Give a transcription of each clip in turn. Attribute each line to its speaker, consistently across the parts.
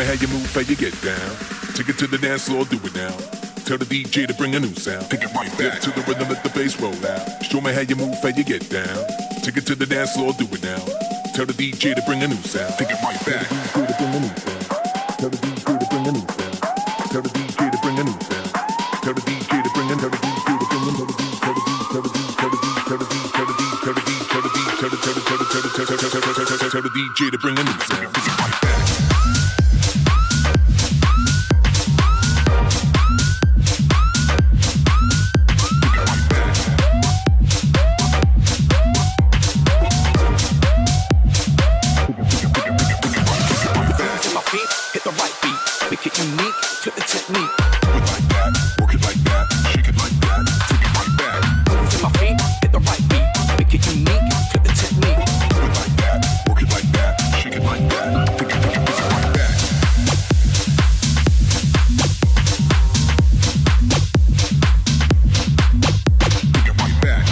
Speaker 1: how you move, how you get down. Take it to the dance floor, do it now. Tell the DJ to bring a new sound. Take it right back to the rhythm, let the bass roll out. Show me how you move, how you get down. Take it to the dance floor, do it now. Tell the DJ to bring a new sound. Take it right back. Tell the DJ to bring a new sound. Tell the DJ to bring a new sound. Tell the DJ to bring a new sound. Tell the DJ to bring a new sound. Tell the DJ to bring a Tell the DJ to bring a new sound. Take it right back.
Speaker 2: Hit the right beat, make it unique, flip the technique.
Speaker 1: Do it like that, work it like that, shake it like that, take it right back.
Speaker 2: Move to my feet, hit the right beat, make it unique, flip the technique.
Speaker 1: Do it like that, work it like that, shake it like that, take it right back. Take it right back.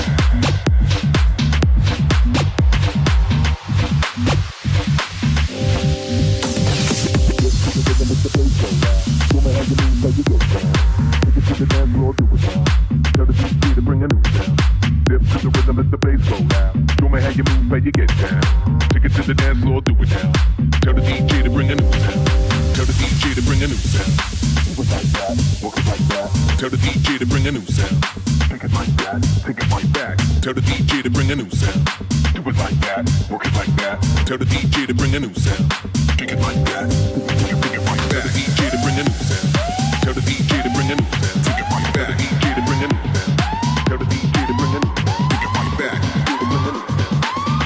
Speaker 1: Tell the DJ to bring a new sound. Dip to the rhythm, let the bass go loud. Show me how you move, how you get down. Take it to the dance floor, do it now. Tell the DJ to bring a new sound. Tell the DJ to bring a new sound. Do it like that, walk it like that. Tell the DJ to bring a new sound. Take it like that, take it right back. Tell the DJ to bring a new sound. Do it like that, walk it like that. Tell the DJ to bring a new sound. Take it like that, take it right back. Tell the DJ to bring a new sound. Tell the DJ to bring a new sound. Take it right back. Tell the DJ to bring a new sound. Tell the DJ to bring a new sound. Take it right back.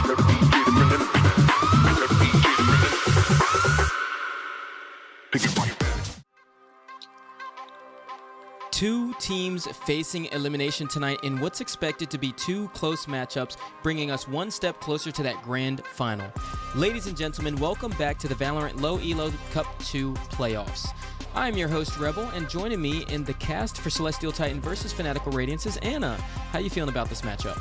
Speaker 1: Tell the DJ to bring a new sound. Tell the DJ to bring a new sound. Take it right back.
Speaker 3: Two teams facing elimination tonight in what's expected to be two close matchups, bringing us one step closer to that grand final. Ladies and gentlemen, welcome back to the VALORANT Low-elo Cup 2 playoffs. I'm your host, REBL, and joining me in the cast for Celestial Titan versus Fanatical Radiance is Anna. How you feeling about this matchup?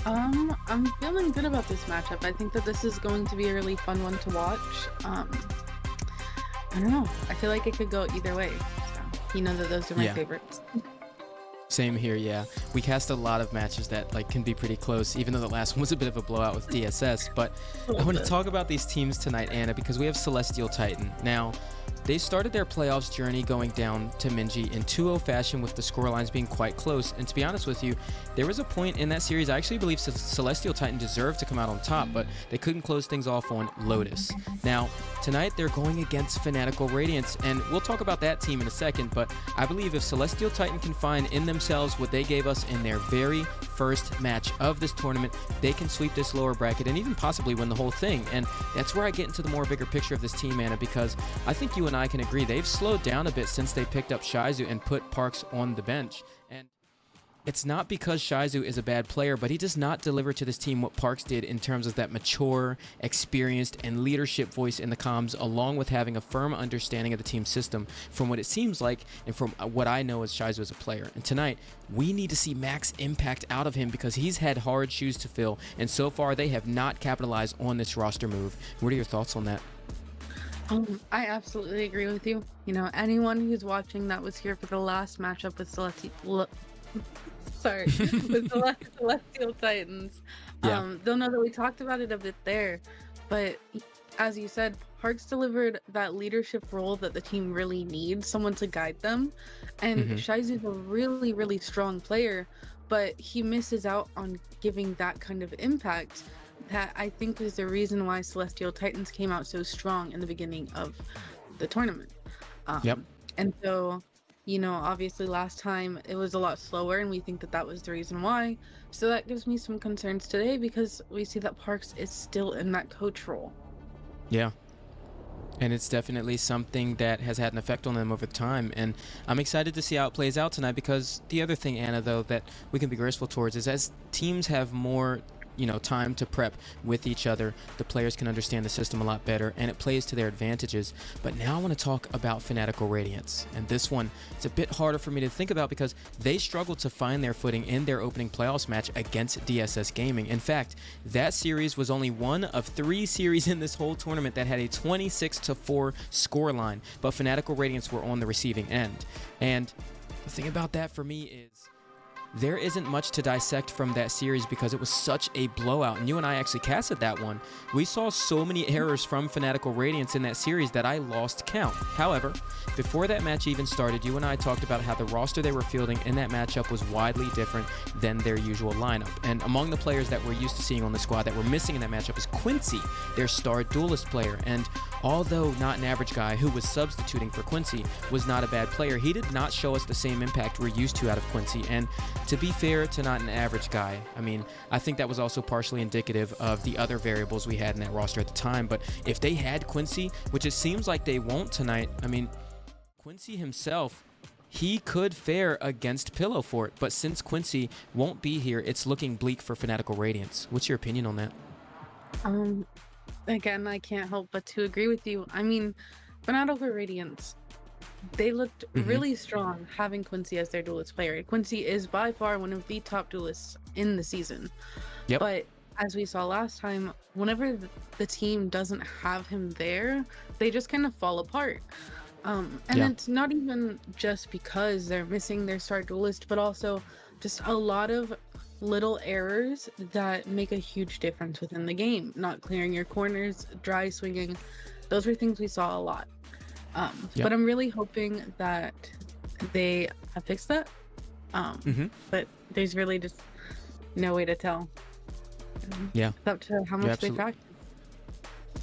Speaker 4: I'm feeling good about this matchup. I think that this is going to be a really fun one to watch. I don't know. I feel like it could go either way. So, you know that those are my favorites.
Speaker 3: Same here, yeah. We cast a lot of matches that can be pretty close, even though the last one was a bit of a blowout with DSS. But I want to talk about these teams tonight, Anna, because we have Celestial Titan. Now, they started their playoffs journey going down to Minji in 2-0 fashion with the scorelines being quite close. And to be honest with you, there was a point in that series I actually believe Celestial Titan deserved to come out on top, but they couldn't close things off on Lotus. Now, tonight they're going against Fanatical Radiance, and we'll talk about that team in a second, but I believe if Celestial Titan can find in themselves what they gave us in their very first match of this tournament, they can sweep this lower bracket and even possibly win the whole thing. And that's where I get into the more bigger picture of this team, Anna, because I think you and I can agree they've slowed down a bit since they picked up Shizu and put Parks on the bench. And it's not because Shizu is a bad player, but he does not deliver to this team what Parks did in terms of that mature, experienced, and leadership voice in the comms, along with having a firm understanding of the team system from what it seems like and from what I know as Shizu as a player. And tonight, we need to see max impact out of him because he's had hard shoes to fill, and so far they have not capitalized on this roster move. What are your thoughts on that?
Speaker 4: I absolutely agree with you. You know, anyone who's watching that was here for the last matchup with with Celestial Titans, they'll know that we talked about it a bit there. But as you said, Parks delivered that leadership role that the team really needs, someone to guide them. And Shizu's a really, really strong player, but he misses out on giving that kind of impact. That I think is the reason why Celestial Titans came out so strong in the beginning of the tournament. And so, you know, obviously last time it was a lot slower, and we think that that was the reason why. So that gives me some concerns today because we see that Parks is still in that coach role.
Speaker 3: Yeah. And it's definitely something that has had an effect on them over time. And I'm excited to see how it plays out tonight because the other thing, Anna, though, that we can be graceful towards is as teams have more time to prep with each other. The players can understand the system a lot better, and it plays to their advantages. But now I want to talk about FANATICAL Radiance, and this one, it's a bit harder for me to think about because they struggled to find their footing in their opening playoffs match against DSS Gaming. In fact, that series was only one of 3 series in this whole tournament that had a 26-4 scoreline, but FANATICAL Radiance were on the receiving end. And the thing about that for me is there isn't much to dissect from that series because it was such a blowout, and you and I actually casted that one. We saw so many errors from FANATICAL Radiance in that series that I lost count. However, before that match even started, you and I talked about how the roster they were fielding in that matchup was widely different than their usual lineup. And among the players that we're used to seeing on the squad that were missing in that matchup is Quincy, their star duelist player. And although not an average guy who was substituting for Quincy was not a bad player, he did not show us the same impact we're used to out of Quincy. And to be fair to not an average guy, I mean, I think that was also partially indicative of the other variables we had in that roster at the time. But if they had Quincy, which it seems like they won't tonight, I mean, Quincy himself, he could fare against Pillow Fort. But since Quincy won't be here, it's looking bleak for FANATICAL Radiance. What's your opinion on that?
Speaker 4: Again, I can't help but to agree with you. I mean, FANATICAL Radiance, they looked really strong having Quincy as their duelist player. Quincy is by far one of the top duelists in the season.
Speaker 3: Yep.
Speaker 4: But as we saw last time, whenever the team doesn't have him there, they just kind of fall apart. And it's not even just because they're missing their star duelist, but also just a lot of little errors that make a huge difference within the game. Not clearing your corners, dry swinging, those were things we saw a lot. But I'm really hoping that they have fixed that. But there's really just no way to tell.
Speaker 3: Yeah.
Speaker 4: It's up to how much they practice.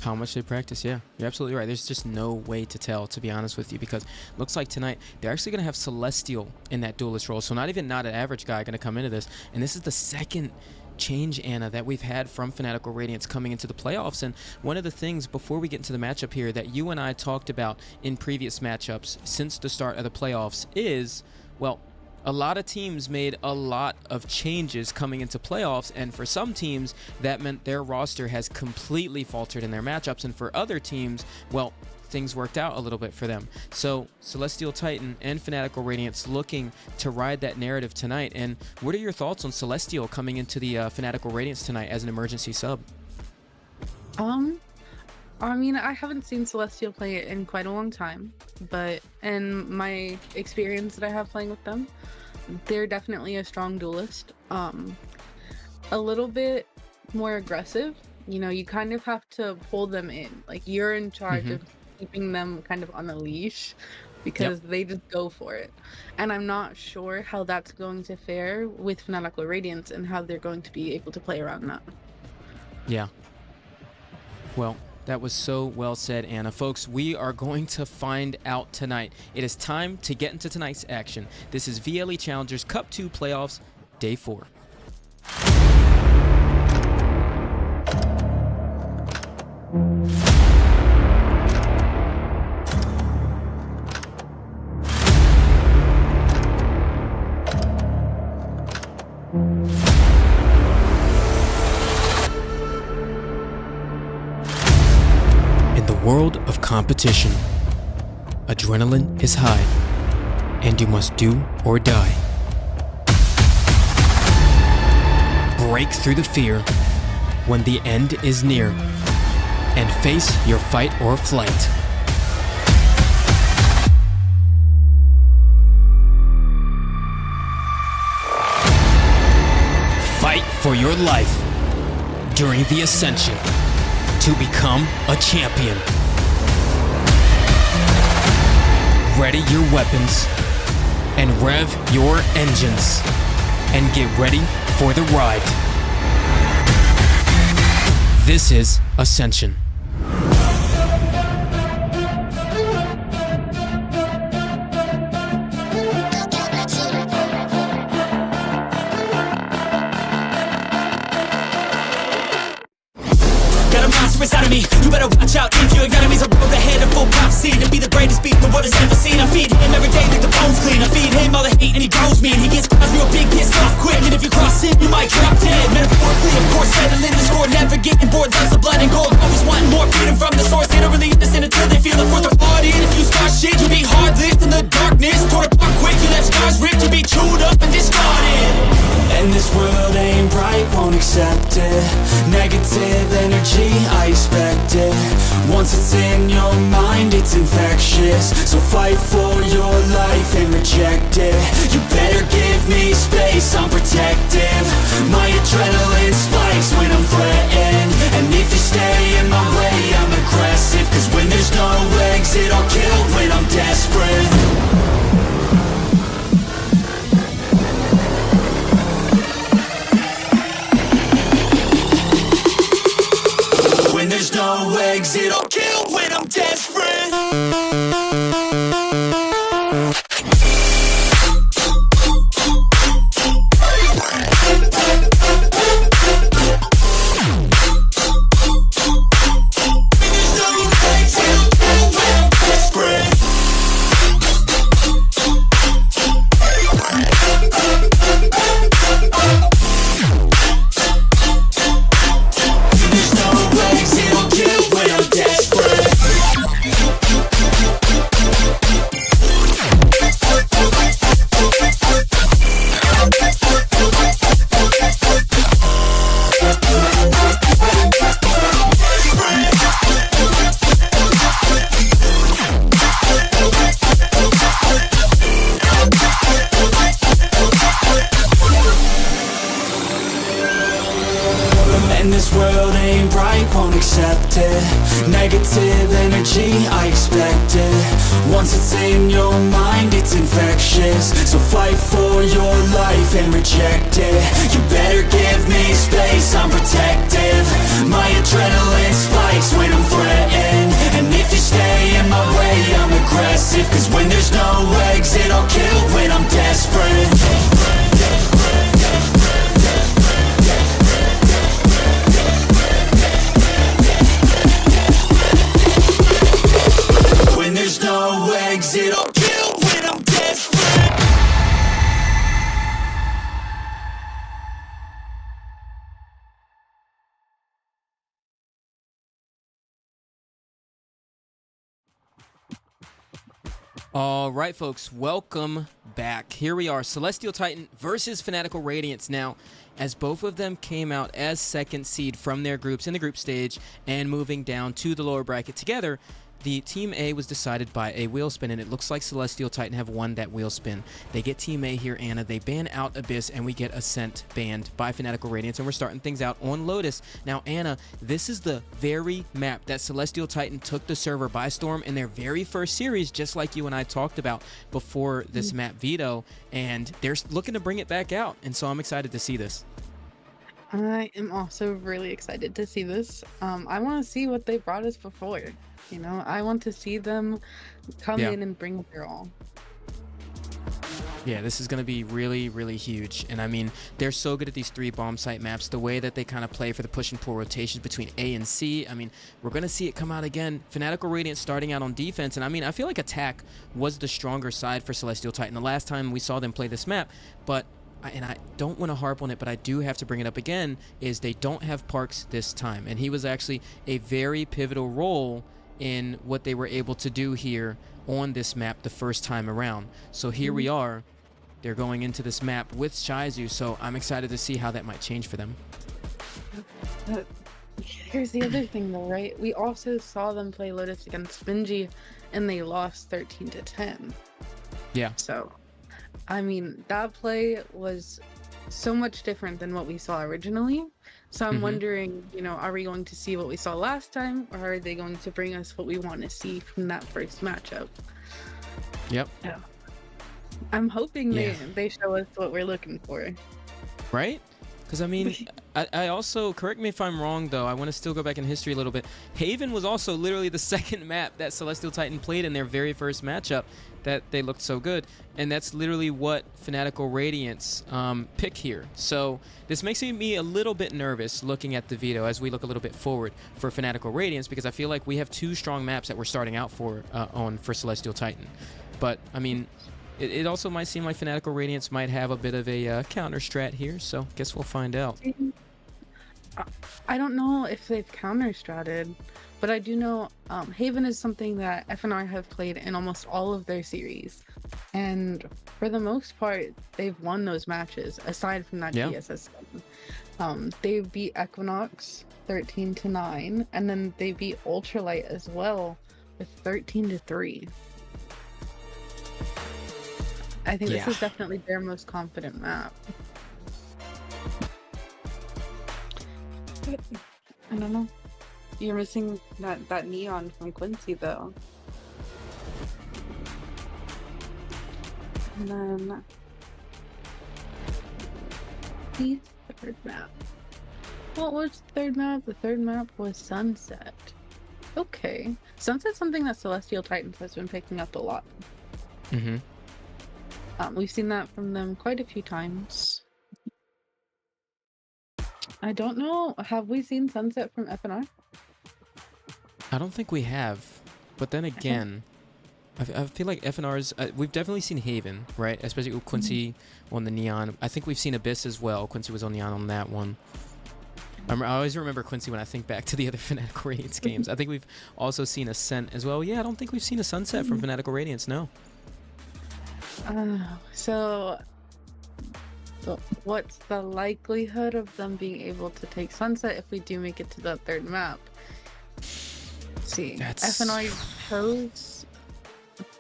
Speaker 3: How much they practice, yeah. You're absolutely right. There's just no way to tell, to be honest with you, because looks like tonight they're actually going to have Celestial in that duelist role. So not an average guy going to come into this. And this is the second change, Anna, that we've had from FANATICAL Radiance coming into the playoffs. And one of the things before we get into the matchup here that you and I talked about in previous matchups since the start of the playoffs is, well, a lot of teams made a lot of changes coming into playoffs, and for some teams that meant their roster has completely faltered in their matchups, and for other teams, well, things worked out a little bit for them. So Celestial Titan and FANATICAL Radiance looking to ride that narrative tonight. And what are your thoughts on Celestial coming into the FANATICAL Radiance tonight as an emergency sub?
Speaker 4: I mean, I haven't seen Celestial play it in quite a long time, but in my experience that I have playing with them, they're definitely a strong duelist. A little bit more aggressive. You know, you kind of have to pull them in. Like, you're in charge of keeping them kind of on a leash because they just go for it. And I'm not sure how that's going to fare with FANATICAL Radiance and how they're going to be able to play around that.
Speaker 3: Yeah. Well, that was so well said, Anna. Folks, we are going to find out tonight. It is time to get into tonight's action. This is VLE Challengers Cup 2 Playoffs, Day 4. World of competition. Adrenaline is high, and you must do or die. Break through the fear when the end is near, and face your fight or flight. Fight for your life during the Ascension to become a champion. Ready your weapons and rev your engines and get ready for the ride. This is Ascension.
Speaker 5: Out of me, you better watch out if your enemies are broke ahead of full prophecy to be the greatest beast the world has ever seen. I feed him every day like the bones clean. I feed him all the hate and he grows me, and he gets real big, pissed off quick. And if you cross him, you might drop dead. Metaphorically, of course, said it. Negative energy, I expect it. Once it's in your mind, it's infectious. So fight for your life and reject it. You better give me space, I'm protective. My adrenaline spikes when I'm threatened. And if you stay in my way, I'm aggressive. Cause when there's no exit, I'll kill when I'm desperate. When there's no exit, I'll kill when I'm desperate. And this world ain't right, won't accept it. Negative energy, I expect it. Once it's in your mind, it's infectious. So fight for your life and reject it. You better give me space, I'm protective. My adrenaline spikes when I'm threatened. And if you stay in my way, I'm aggressive. Cause when there's no exit, I'll kill when I'm desperate. When there's no exit, I'll kill when I'm desperate.
Speaker 3: All right, folks, welcome back. Here we are, Celestial Titan versus Fanatical Radiance. Now, as both of them came out as second seed from their groups in the group stage and moving down to the lower bracket together, the Team A was decided by a wheel spin, and it looks like Celestial Titan have won that wheel spin. They get Team A here, Ana. They ban out Abyss, and we get Ascent banned by Fanatical Radiance, and we're starting things out on Lotus. Now, Ana, this is the very map that Celestial Titan took the server by storm in their very first series, just like you and I talked about before this map veto, and they're looking to bring it back out, and so I'm excited to see this.
Speaker 4: I am also really excited to see this. I want to see what they brought us before. You know, I want to see them come in and bring their all.
Speaker 3: Yeah, this is going to be really, really huge. And I mean, they're so good at these 3 bomb site maps, the way that they kind of play for the push and pull rotations between A and C. I mean, we're going to see it come out again. Fanatical Radiance starting out on defense. And I mean, I feel like attack was the stronger side for Celestial Titan the last time we saw them play this map. But and I don't want to harp on it, but I do have to bring it up again, is they don't have Parks this time. And he was actually a very pivotal role in what they were able to do here on this map the first time around. So here we are. They're going into this map with Shizu, so I'm excited to see how that might change for them.
Speaker 4: Here's the other thing though, right? We also saw them play Lotus against Benji, and they lost 13-10.
Speaker 3: Yeah.
Speaker 4: So, I mean, that play was so much different than what we saw originally. So I'm wondering, you know, are we going to see what we saw last time, or are they going to bring us what we want to see from that first matchup?
Speaker 3: Yep.
Speaker 4: Yeah. I'm hoping they show us what we're looking for.
Speaker 3: Right? Because, I mean, I also, correct me if I'm wrong, though, I want to still go back in history a little bit. Haven was also literally the second map that Celestial Titan played in their very first matchup that they looked so good. And that's literally what Fanatical Radiance pick here. So this makes me a little bit nervous looking at the veto as we look a little bit forward for Fanatical Radiance, because I feel like we have 2 strong maps that we're starting out for Celestial Titan. But, I mean, it also might seem like Fanatical Radiance might have a bit of a counter strat here, so guess we'll find out.
Speaker 4: I don't know if they've counter-stratted, but I do know Haven is something that FNR have played in almost all of their series. And for the most part, they've won those matches, aside from that DSS game. They beat Equinox 13-9, and then they beat Ultralight as well with 13-3. I think this is definitely their most confident map. But, I don't know. You're missing that neon from Quincy though. And then the third map. What was the third map? The third map was Sunset. Okay. Sunset's something that Celestial Titans has been picking up a lot.
Speaker 3: Mm-hmm.
Speaker 4: We've seen that from them quite a few times. I don't know. Have we seen Sunset from FNR?
Speaker 3: I don't think we have. But then again, I feel like FNR's... we've definitely seen Haven, right? Especially with Quincy on the Neon. I think we've seen Abyss as well. Quincy was on Neon on that one. I always remember Quincy when I think back to the other Fanatical Radiance games. I think we've also seen Ascent as well. Yeah, I don't think we've seen a Sunset from Fanatical Radiance, no.
Speaker 4: So what's the likelihood of them being able to take Sunset if we do make it to that third map? Let's see. FNR chose...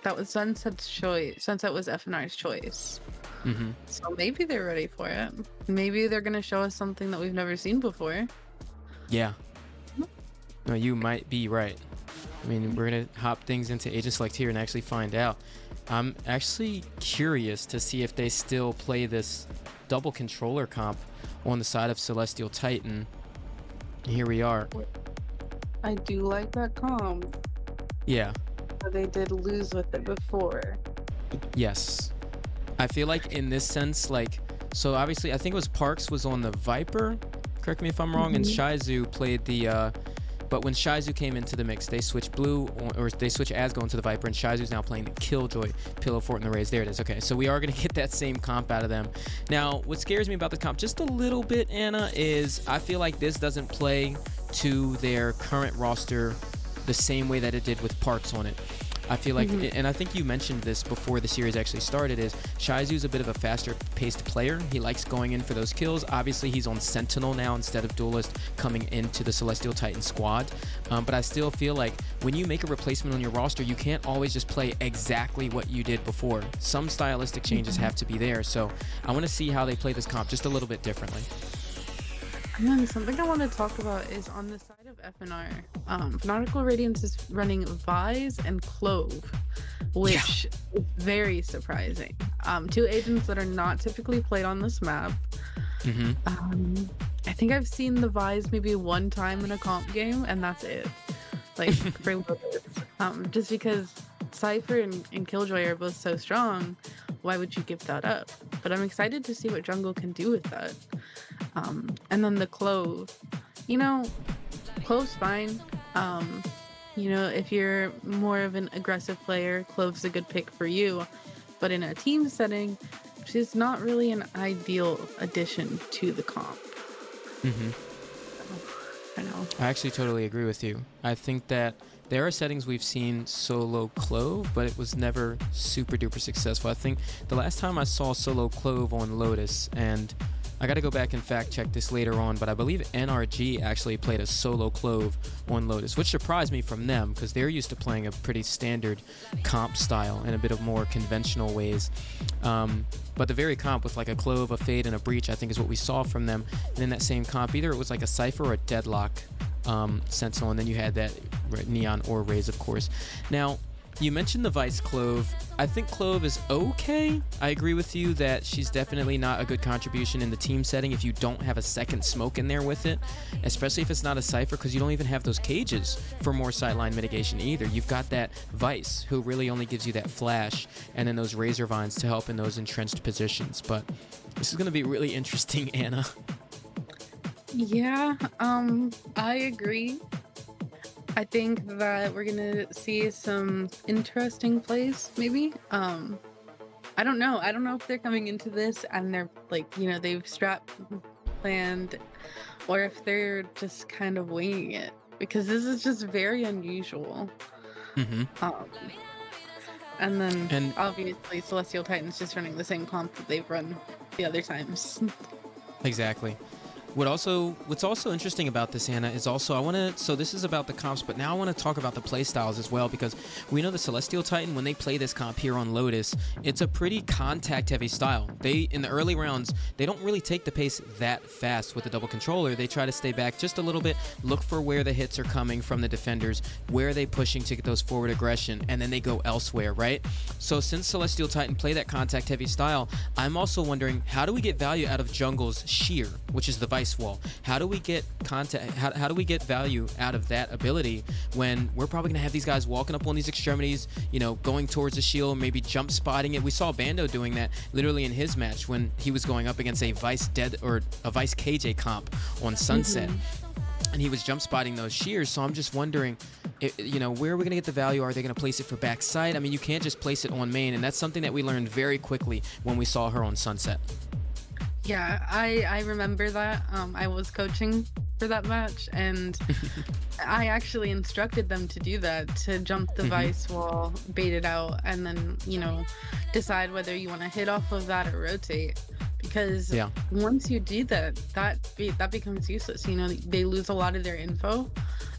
Speaker 4: That was Sunset's choice. Sunset was FNR's choice.
Speaker 3: Mm-hmm.
Speaker 4: So maybe they're ready for it. Maybe they're going to show us something that we've never seen before.
Speaker 3: Yeah. No, you might be right. I mean, we're going to hop things into Agent Select here and actually find out. I'm actually curious to see if they still play this double controller comp on the side of Celestial Titan. Here we are.
Speaker 4: I do like that comp.
Speaker 3: Yeah.
Speaker 4: They did lose with it before.
Speaker 3: Yes. I feel like in this sense, like, so obviously I think it was Parks was on the Viper, correct me if I'm wrong, and Shizu played the, but when Shizu came into the mix, they switched they switched Asgo into the Viper, and Shizu's now playing the Killjoy, Pillow Fort, and the Raze. There it is. Okay, so we are going to get that same comp out of them. Now, what scares me about the comp just a little bit, Anna, is I feel like this doesn't play to their current roster the same way that it did with Parks on it. I feel like, and I think you mentioned this before the series actually started, is Shizu's a bit of a faster paced player. He likes going in for those kills. Obviously, he's on Sentinel now instead of Duelist coming into the Celestial Titan squad. But I still feel like when you make a replacement on your roster, you can't always just play exactly what you did before. Some stylistic changes have to be there. So I want to see how they play this comp just a little bit differently.
Speaker 4: And then something I want to talk about is on the side of FNR. Fanatical Radiance is running Vise and Clove, which is very surprising. Two agents that are not typically played on this map. I think I've seen the Vise maybe one time in a comp game, and that's it. Like, for Lotus. Just because Cypher and Killjoy are both so strong, why would you give that up? But I'm excited to see what Jungle can do with that. And then the Clove. You know, Clove's fine. You know, if you're more of an aggressive player, Clove's a good pick for you. But in a team setting, she's not really an ideal addition to the comp. I know.
Speaker 3: I actually totally agree with you. I think that there are settings we've seen solo Clove, but it was never super duper successful. I think the last time I saw solo Clove on Lotus, and I got to go back and fact check this later on, but I believe NRG actually played a solo Clove on Lotus, which surprised me from them because they're used to playing a pretty standard comp style in a bit of more conventional ways. But the very comp with like a Clove, a Fade, and a Breach, I think is what we saw from them. And in that same comp, either it was like a Cypher or a Deadlock Sentinel, and then you had that Neon or Raze, of course. Now, you mentioned the Vice Clove. I think Clove is okay. I agree with you that she's definitely not a good contribution in the team setting if you don't have a second smoke in there with it, especially if it's not a Cypher, because you don't even have those cages for more sideline mitigation either. You've got that Vice, who really only gives you that flash, and then those Razor Vines to help in those entrenched positions. But this is going to be really interesting, Anna.
Speaker 4: Yeah, I agree. I think that we're gonna see some interesting plays, maybe. I don't know. I don't know if they're coming into this and they're like, you know, they've strat planned, or if they're just kind of winging it, because this is just very unusual. And then
Speaker 3: And
Speaker 4: obviously Celestial Titans just running the same comp that they've run the other times.
Speaker 3: exactly. What's also interesting about this, Anna, is also so this is about the comps, but now I want to talk about the play styles as well, because we know the Celestial Titan, when they play this comp here on Lotus, it's a pretty contact heavy style. In the early rounds, they don't really take the pace that fast with the double controller. They try to stay back just a little bit, look for where the hits are coming from the defenders, where are they pushing to get those forward aggression, and then they go elsewhere, right? So since Celestial Titan play that contact heavy style, I'm also wondering, how do we get value out of jungle's shear, which is the vice wall? How do we get how do we get value out of that ability when we're probably gonna have these guys walking up on these extremities, you know, going towards the shield, maybe jump spotting it? We saw Bando doing that literally in his match when he was going up against a Vice KJ comp on Sunset. And he was jump spotting those shears. So I'm just wondering, you know, where are we going to get the value? Are they going to place it for backside? I mean, you can't just place it on main, and that's something that we learned very quickly when we saw her on Sunset.
Speaker 4: Yeah, I remember that. I was coaching for that match, and I actually instructed them to do that, to jump the vice wall, bait it out, and then, you know, decide whether you want to hit off of that or rotate. Because once you do that, that becomes useless. You know, they lose a lot of their info.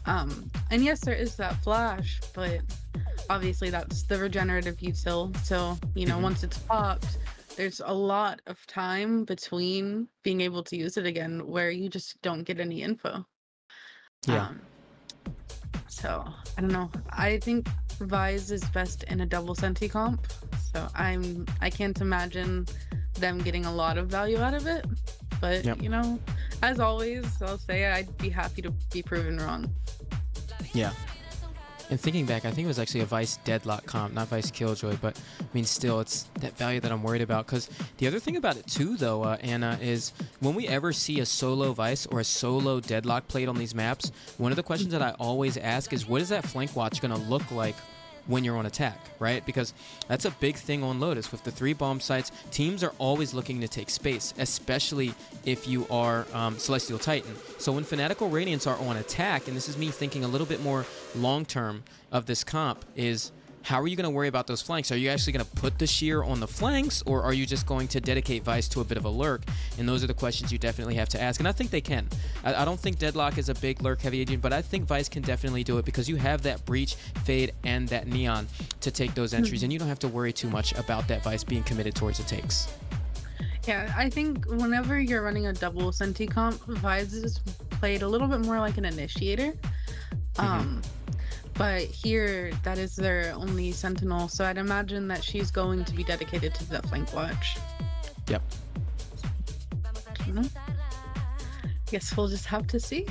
Speaker 4: And yes, there is that flash, but obviously that's the regenerative util. So, you know, once it's popped, there's a lot of time between being able to use it again where you just don't get any info.
Speaker 3: Yeah.
Speaker 4: So I don't know. I think Vise is best in a double senti comp. So I can't imagine them getting a lot of value out of it. But you know, as always, I'll say I'd be happy to be proven wrong.
Speaker 3: Yeah. And thinking back, I think it was actually a Vice Deadlock comp, not Vice Killjoy, but I mean, still, it's that value that I'm worried about. Because the other thing about it too, though, Anna, is when we ever see a solo Vice or a solo Deadlock played on these maps, one of the questions that I always ask is, what is that flank watch going to look like when you're on attack, right? Because that's a big thing on Lotus. With the 3 bomb sites, teams are always looking to take space, especially if you are Celestial Titan. So when Fanatical Radiance are on attack, and this is me thinking a little bit more long-term of this comp, is how are you going to worry about those flanks? Are you actually going to put the shear on the flanks, or are you just going to dedicate Vice to a bit of a lurk? And those are the questions you definitely have to ask. And I think they can. I don't think Deadlock is a big lurk heavy agent, but I think Vice can definitely do it because you have that Breach, Fade, and that Neon to take those entries, and you don't have to worry too much about that Vice being committed towards the takes.
Speaker 4: Yeah, I think whenever you're running a double senti comp, Vice is played a little bit more like an initiator. But here, that is their only sentinel, so I'd imagine that she's going to be dedicated to that flank watch.
Speaker 3: Yep.
Speaker 4: Guess we'll just have to see.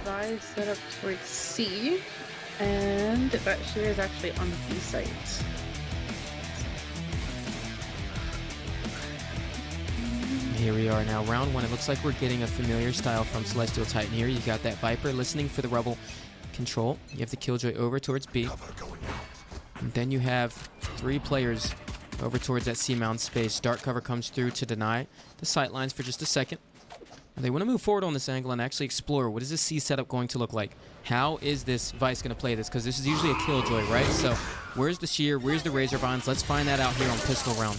Speaker 4: Vi set up towards C, and that shear is actually on the B site.
Speaker 3: Here we are now, round 1. It looks like we're getting a familiar style from Celestial Titan here. You got that Viper listening for the Rebel control. You have the Killjoy over towards B. And then you have 3 players over towards that C-mount space. Dark cover comes through to deny the sightlines for just a second. They want to move forward on this angle and actually explore what is this C setup going to look like. How is this Vice going to play this? Because this is usually a Killjoy, right? So where's the shear? Where's the Razor Vines? Let's find that out here on pistol round.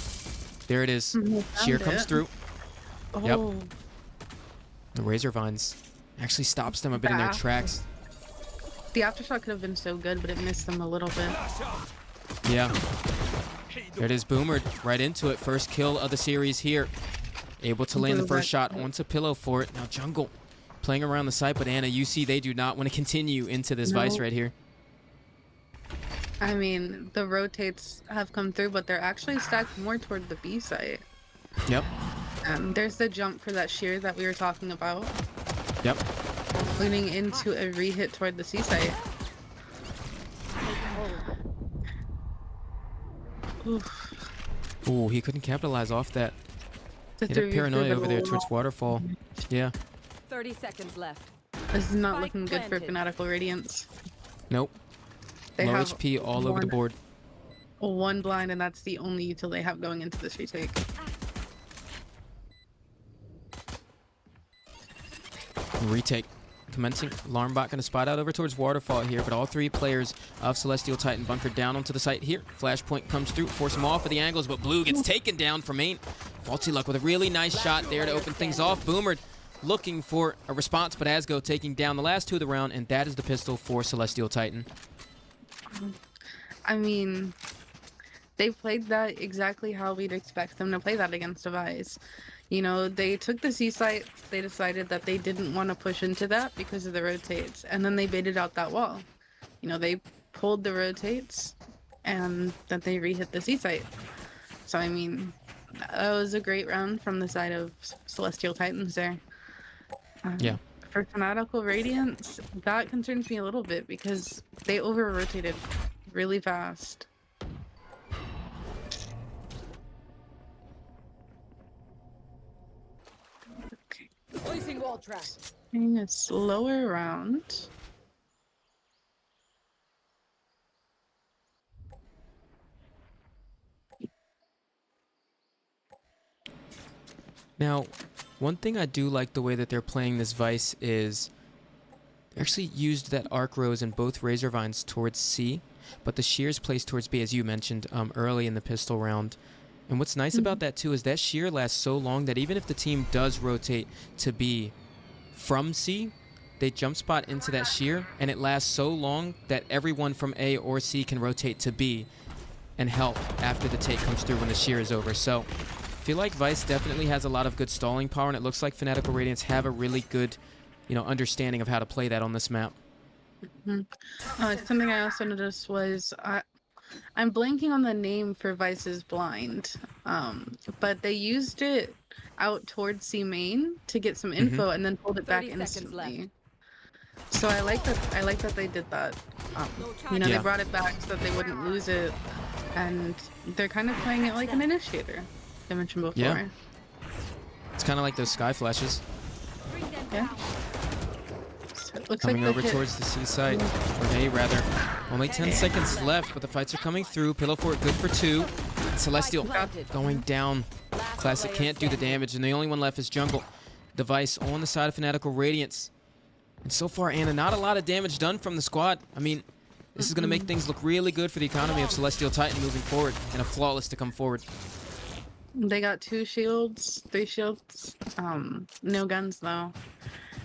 Speaker 3: There it is. Shear comes through. Yep. The Razor Vines actually stops them a bit in their tracks.
Speaker 4: The aftershock could have been so good, but it missed them a little bit.
Speaker 3: Yeah. There it is, Boomer right into it. First kill of the series here. Able to land the first shot onto Pillow for it. Now Jungle playing around the site, but Anna, you see they do not want to continue into this Vice right here.
Speaker 4: I mean, the rotates have come through, but they're actually stacked more toward the B site.
Speaker 3: Yep.
Speaker 4: There's the jump for that shear that we were talking about.
Speaker 3: Yep.
Speaker 4: Leaning into a re-hit toward the C site.
Speaker 3: Ooh, he couldn't capitalize off that. Hit a paranoia over there towards Waterfall. Yeah.
Speaker 6: 30 seconds left.
Speaker 4: This is not looking good for Fanatical Radiance.
Speaker 3: Nope.
Speaker 4: They
Speaker 3: Low
Speaker 4: have
Speaker 3: HP all over the board.
Speaker 4: 1 blind, and that's the only util they have going into this retake.
Speaker 3: Retake. Commencing. Alarmbot going to spot out over towards Waterfall here, but all 3 players of Celestial Titan bunkered down onto the site here. Flashpoint comes through, force him off of the angles, but Blue gets taken down from main. Faulty Luck with a really nice shot there to open things off. Boomer looking for a response, but Asgo taking down the last 2 of the round, and that is the pistol for Celestial Titan.
Speaker 4: I mean, they played that exactly how we'd expect them to play that against Device. You know, they took the C site, they decided that they didn't want to push into that because of the rotates, and then they baited out that wall. You know, they pulled the rotates, and then they re-hit the C site. So, I mean, that was a great round from the side of Celestial Titans there.
Speaker 3: Yeah.
Speaker 4: For Fanatical Radiance, that concerns me a little bit because they over-rotated really fast.
Speaker 6: Placing wall trap.
Speaker 4: Getting a slower round.
Speaker 3: Now, one thing I do like the way that they're playing this Vice is they actually used that Arc Rose and both Razor Vines towards C, but the Shear's placed towards B, as you mentioned early in the pistol round. And what's nice about that too is that Shear lasts so long that even if the team does rotate to B from C, they jump spot into that Shear, and it lasts so long that everyone from A or C can rotate to B and help after the take comes through when the Shear is over. So I feel like Vice definitely has a lot of good stalling power, and it looks like Fanatical Radiance have a really good, understanding of how to play that on this map.
Speaker 4: Something I also noticed was I'm blanking on the name for Vice's blind, but they used it out towards C main to get some info and then pulled it back
Speaker 6: 30 seconds
Speaker 4: instantly. So I like that they did that. They brought it back so that they wouldn't lose it, and they're kind of playing it like an initiator. I mentioned before.
Speaker 3: Yeah. It's kind of like those sky flashes.
Speaker 4: Yeah. So it looks
Speaker 3: Coming
Speaker 4: like
Speaker 3: over towards the C side, or A rather. Only 10 seconds left, but the fights are coming through. Pillow Fort good for 2. Celestial going down. Classic can't do the damage, and the only one left is Jungle. Device on the side of Fanatical Radiance. And so far, Anna, not a lot of damage done from the squad. I mean, this is going to make things look really good for the economy of Celestial Titan moving forward, and a Flawless to come forward.
Speaker 4: They got 2 shields, 3 shields, no guns though.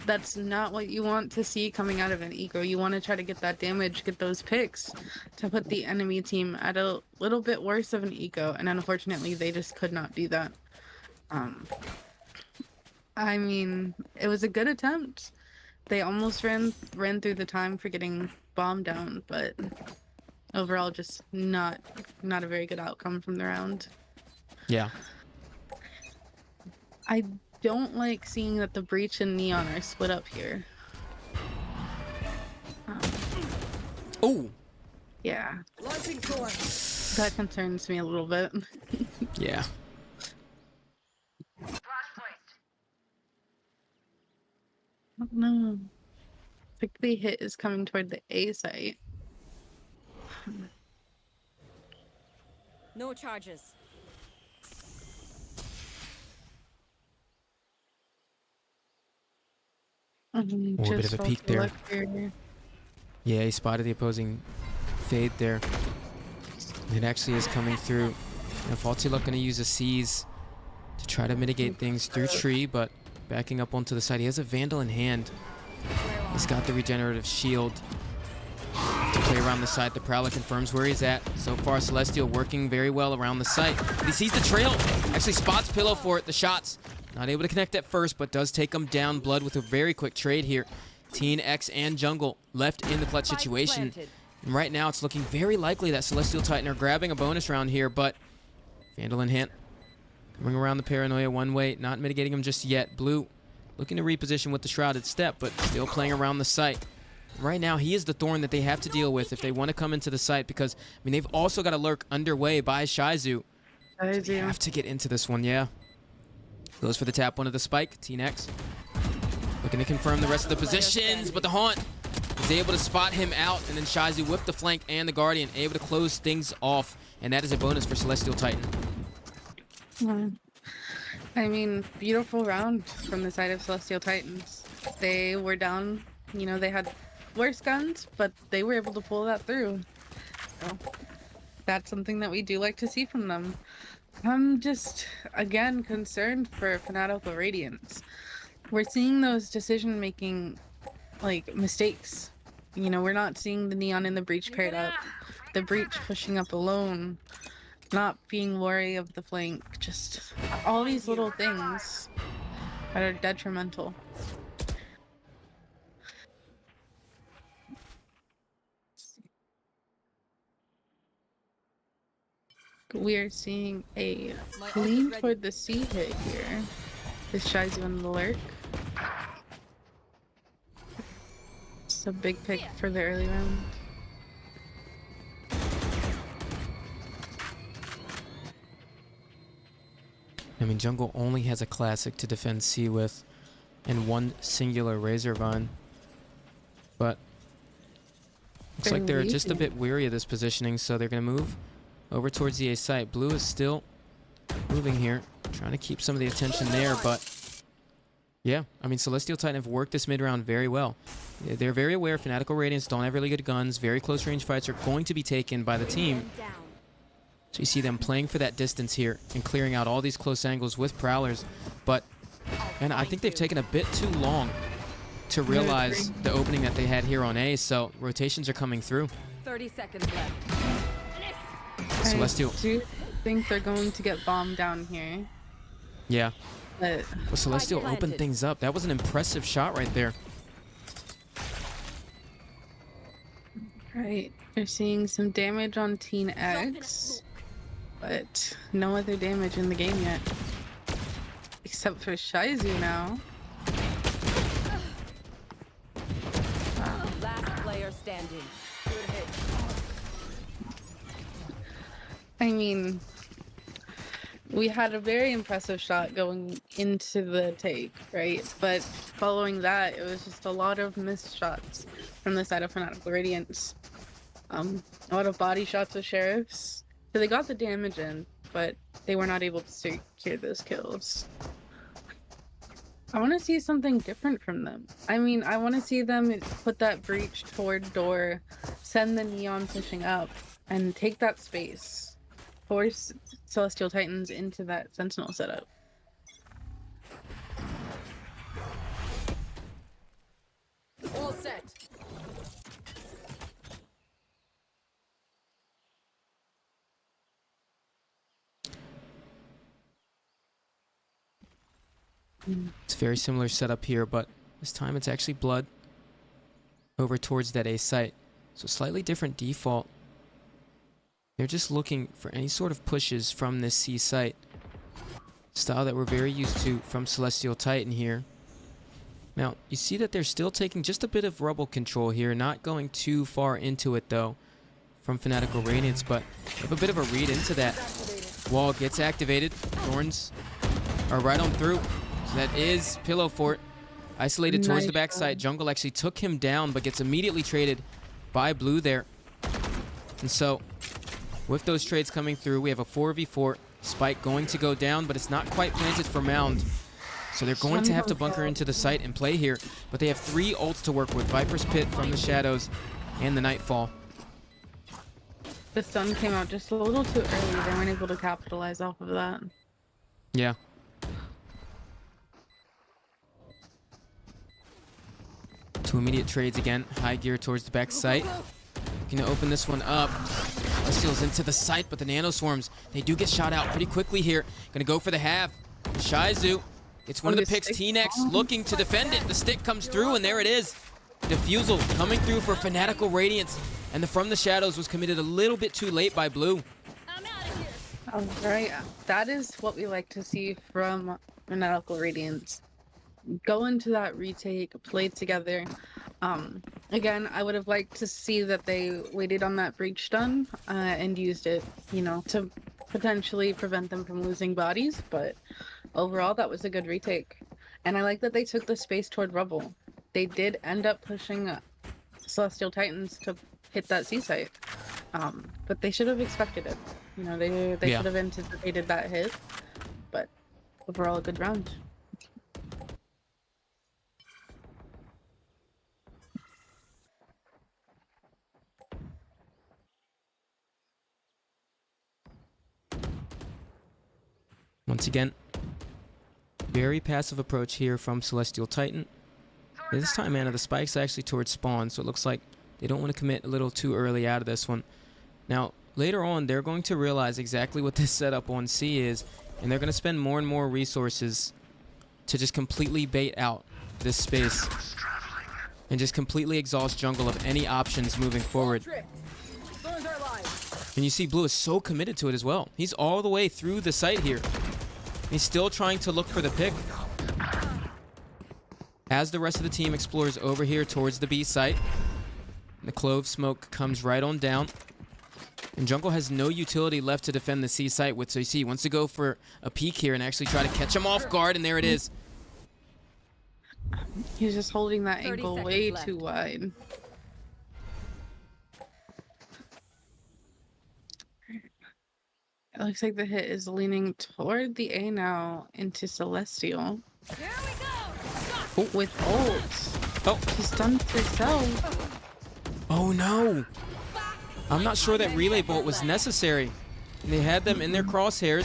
Speaker 4: That's not what you want to see coming out of an eco. You want to try to get that damage, get those picks to put the enemy team at a little bit worse of an eco, and unfortunately they just could not do that. I mean, it was a good attempt. They almost ran through the time for getting bomb down, but overall just not a very good outcome from the round.
Speaker 3: Yeah.
Speaker 4: I don't like seeing that the Breach and Neon are split up here.
Speaker 3: Oh.
Speaker 4: Yeah.
Speaker 6: Launching door.
Speaker 4: That concerns me a little bit.
Speaker 3: Yeah.
Speaker 4: I don't know. I think the hit is coming toward the A site.
Speaker 6: No charges.
Speaker 3: A bit of a peek there. Yeah, he spotted the opposing fade there. It actually is coming through. And Faulty Luck going to use a seize to try to mitigate things through tree, but backing up onto the side. He has a Vandal in hand. He's got the regenerative shield to play around the side. The Prowler confirms where he's at. So far, Celestial working very well around the site. He sees the trail. Actually spots Pillow for it. The shots. Not able to connect at first, but does take him down. Blood with a very quick trade here. Teen, X, and Jungle left in the clutch situation. And right now, it's looking very likely that Celestial Titan are grabbing a bonus round here, but Vandal in hand. Coming around the Paranoia one way, not mitigating him just yet. Blue looking to reposition with the Shrouded Step, but still playing around the site. Right now, he is the thorn that they have to deal with if they want to come into the site, because, I mean, they've also got a lurk underway by Shizu. So they have to get into this one, yeah. Goes for the tap one of the spike. Teen X looking to confirm the rest of the positions, but the Haunt is able to spot him out, and then Shizu with the flank and the Guardian able to close things off, and that is a bonus for Celestial Titan.
Speaker 4: I mean, beautiful round from the side of Celestial Titans. They were down, you know, they had worse guns, but they were able to pull that through. So that's something that we do like to see from them. I'm just, again, concerned for Fanatical Radiance. We're seeing those decision-making, like, mistakes. You know, we're not seeing the Neon and the Breach paired up. The Breach pushing up alone. Not being wary of the flank. Just all these little things that are detrimental. We are seeing a lean toward the C hit here. This Shizu on the lurk. It's a big pick for the early round.
Speaker 3: I mean, Jungle only has a classic to defend C with and one singular Razor Vine. But looks like they're just a bit weary of this positioning, so they're going to move over towards the A site. Blue is still moving here, trying to keep some of the attention there, but yeah, I mean, Celestial Titan have worked this mid-round very well. They're very aware Fanatical Radiance don't have really good guns. Very close range fights are going to be taken by the team. So you see them playing for that distance here and clearing out all these close angles with Prowlers. But, and I think they've taken a bit too long to realize the opening that they had here on A, so rotations are coming through.
Speaker 6: 30 seconds left.
Speaker 3: Celestial.
Speaker 4: I do think they're going to get bombed down here.
Speaker 3: Yeah.
Speaker 4: But
Speaker 3: well, Celestial opened things up. That was an impressive shot right there.
Speaker 4: right, they're seeing some damage on Teen X, but no other damage in the game yet. Except for Shizu now.
Speaker 6: Last player standing. Good hit.
Speaker 4: I mean, we had a very impressive shot going into the take, right? But following that, it was just a lot of missed shots from the side of Fanatical Radiance. A lot of body shots with Sheriffs. So they got the damage in, but they were not able to secure those kills. I want to see something different from them. I mean, I want to see them put that breach toward door, send the Neon pushing up, and take that space. Force Celestial Titans into that Sentinel setup.
Speaker 6: All set.
Speaker 3: It's a very similar setup here, but this time it's actually Blood over towards that A site. So slightly different default. They're just looking for any sort of pushes from this C site. Style that we're very used to from Celestial Titan here. Now, you see that they're still taking just a bit of rubble control here, not going too far into it though from Fanatical Radiance, but they have a bit of a read into that. Wall gets activated. Thorns are right on through. So that is Pillow Fort. Isolated towards the backside. Jungle actually took him down, but gets immediately traded by Blue there. And so, with those trades coming through, we have a 4v4. Spike going to go down, but it's not quite planted for Mound. So they're going to have to bunker into the site and play here. But they have 3 ults to work with. Viper's Pit from the Shadows and the Nightfall.
Speaker 4: The stun came out just a little too early. They weren't able to capitalize off of that.
Speaker 3: Yeah. Two immediate trades again. High gear towards the back site. Looking to open this one up. Celestial's into the site, but the Nano Swarms, they do get shot out pretty quickly here. Gonna go for the half. Shizu gets one of the picks. T-Nex looking to defend it. The stick comes through, and there it is. Defusal coming through for Fanatical Radiance. And the From the Shadows was committed a little bit too late by Blue.
Speaker 4: All right, that is what we like to see from Fanatical Radiance. Go into that retake, play together. Again, I would have liked to see that they waited on that breach stun and used it, you know, to potentially prevent them from losing bodies, but overall that was a good retake. And I like that they took the space toward Rubble. They did end up pushing Celestial Titans to hit that C site, but they should have expected it. You know, they should have anticipated that hit, but overall a good round.
Speaker 3: Once again, very passive approach here from Celestial Titan. This time, Ana, the spike's actually towards spawn, so it looks like they don't want to commit a little too early out of this one. Now, later on, they're going to realize exactly what this setup on C is, and they're going to spend more and more resources to just completely bait out this space and just completely exhaust jungle of any options moving forward. And you see Blue is so committed to it as well. He's all the way through the site here. He's still trying to look for the pick. As the rest of the team explores over here towards the B site, the Clove smoke comes right on down. And Jungle has no utility left to defend the C site with, so you see he wants to go for a peek here and actually try to catch him off guard, and there it is.
Speaker 4: He's just holding that
Speaker 6: 30
Speaker 4: angle
Speaker 6: seconds
Speaker 4: way
Speaker 6: left.
Speaker 4: too wide. It looks like the hit is leaning toward the A now into Celestial.
Speaker 6: Here we go.
Speaker 4: With ult.
Speaker 3: Oh,
Speaker 4: He stunned herself.
Speaker 3: oh no. I'm not sure that relay bolt was necessary. And they had them in their crosshairs.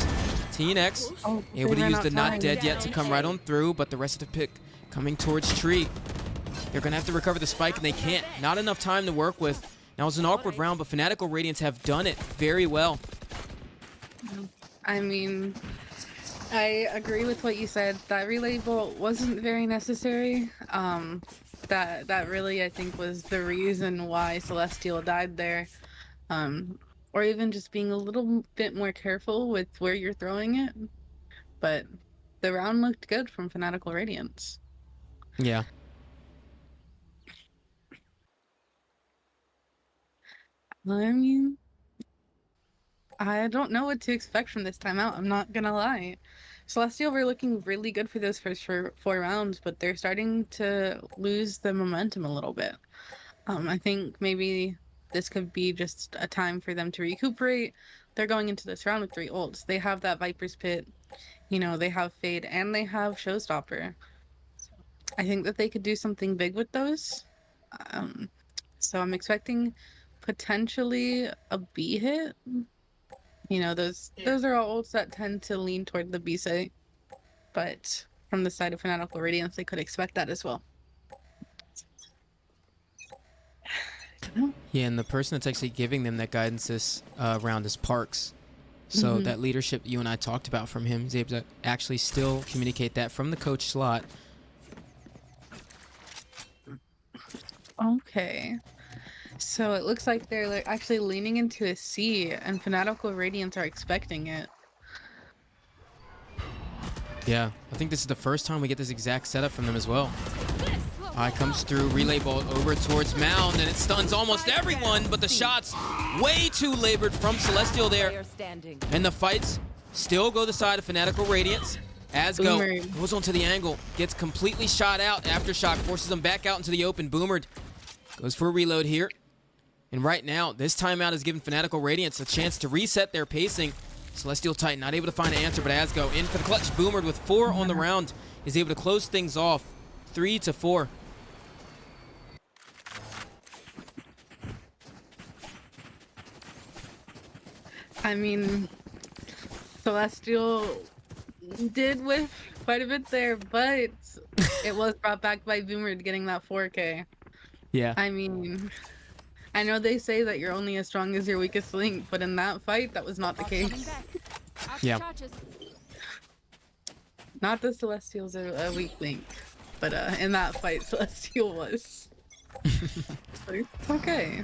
Speaker 3: TNX
Speaker 4: Oh,
Speaker 3: able
Speaker 4: they
Speaker 3: to
Speaker 4: ran
Speaker 3: use
Speaker 4: out
Speaker 3: the not
Speaker 4: time.
Speaker 3: dead yet to come right on through, but the rest of the pick coming towards Tree. They're gonna have to recover the spike, and they can't. Not enough time to work with. Now it's an awkward round, but Fanatical Radiance have done it very well.
Speaker 4: I mean, I agree with what you said. That relay bolt wasn't very necessary. That really, I think, was the reason why Celestial died there. Or even just being a little bit more careful with where you're throwing it. But the round looked good from Fanatical Radiance.
Speaker 3: Yeah.
Speaker 4: I mean, I don't know what to expect from this time out. I'm not gonna lie. Celestial were looking really good for those first 4 rounds, but they're starting to lose the momentum a little bit. I think maybe this could be just a time for them to recuperate. They're going into this round with 3 ults. They have that Viper's Pit, you know, they have Fade, and they have Showstopper. I think that they could do something big with those. So I'm expecting potentially a B hit. You know, those are all ults that tend to lean toward the B site. But from the side of Fanatical Radiance, they could expect that as well.
Speaker 3: Yeah, and the person that's actually giving them that guidance this round is Parks. So that leadership you and I talked about from him, he's able to actually still communicate that from the coach slot.
Speaker 4: Okay. So it looks like they're actually leaning into a C, and Fanatical Radiance are expecting it.
Speaker 3: Yeah, I think this is the first time we get this exact setup from them as well. Eye comes through, relay bolt over towards Mound, and it stuns almost everyone, but the shots way too labored from Celestial there.
Speaker 6: Player standing.
Speaker 3: And the fights still go the side of Fanatical Radiance. Asgo
Speaker 4: Boomer.
Speaker 3: goes onto the angle, gets completely shot out. Aftershock forces him back out into the open. Boomered goes for a reload here. And right now, this timeout has given Fanatical Radiance a chance to reset their pacing. Celestial Titan not able to find an answer, but Asgo in for the clutch. Boomered with 4 on the round is able to close things off 3-4.
Speaker 4: I mean, Celestial did whiff quite a bit there, but it was brought back by Boomer getting that 4K.
Speaker 3: Yeah.
Speaker 4: I mean, I know they say that you're only as strong as your weakest link, but in that fight, that was not the case.
Speaker 3: Yeah.
Speaker 4: Not that Celestial's a weak link, but in that fight, Celestial was. So it's okay.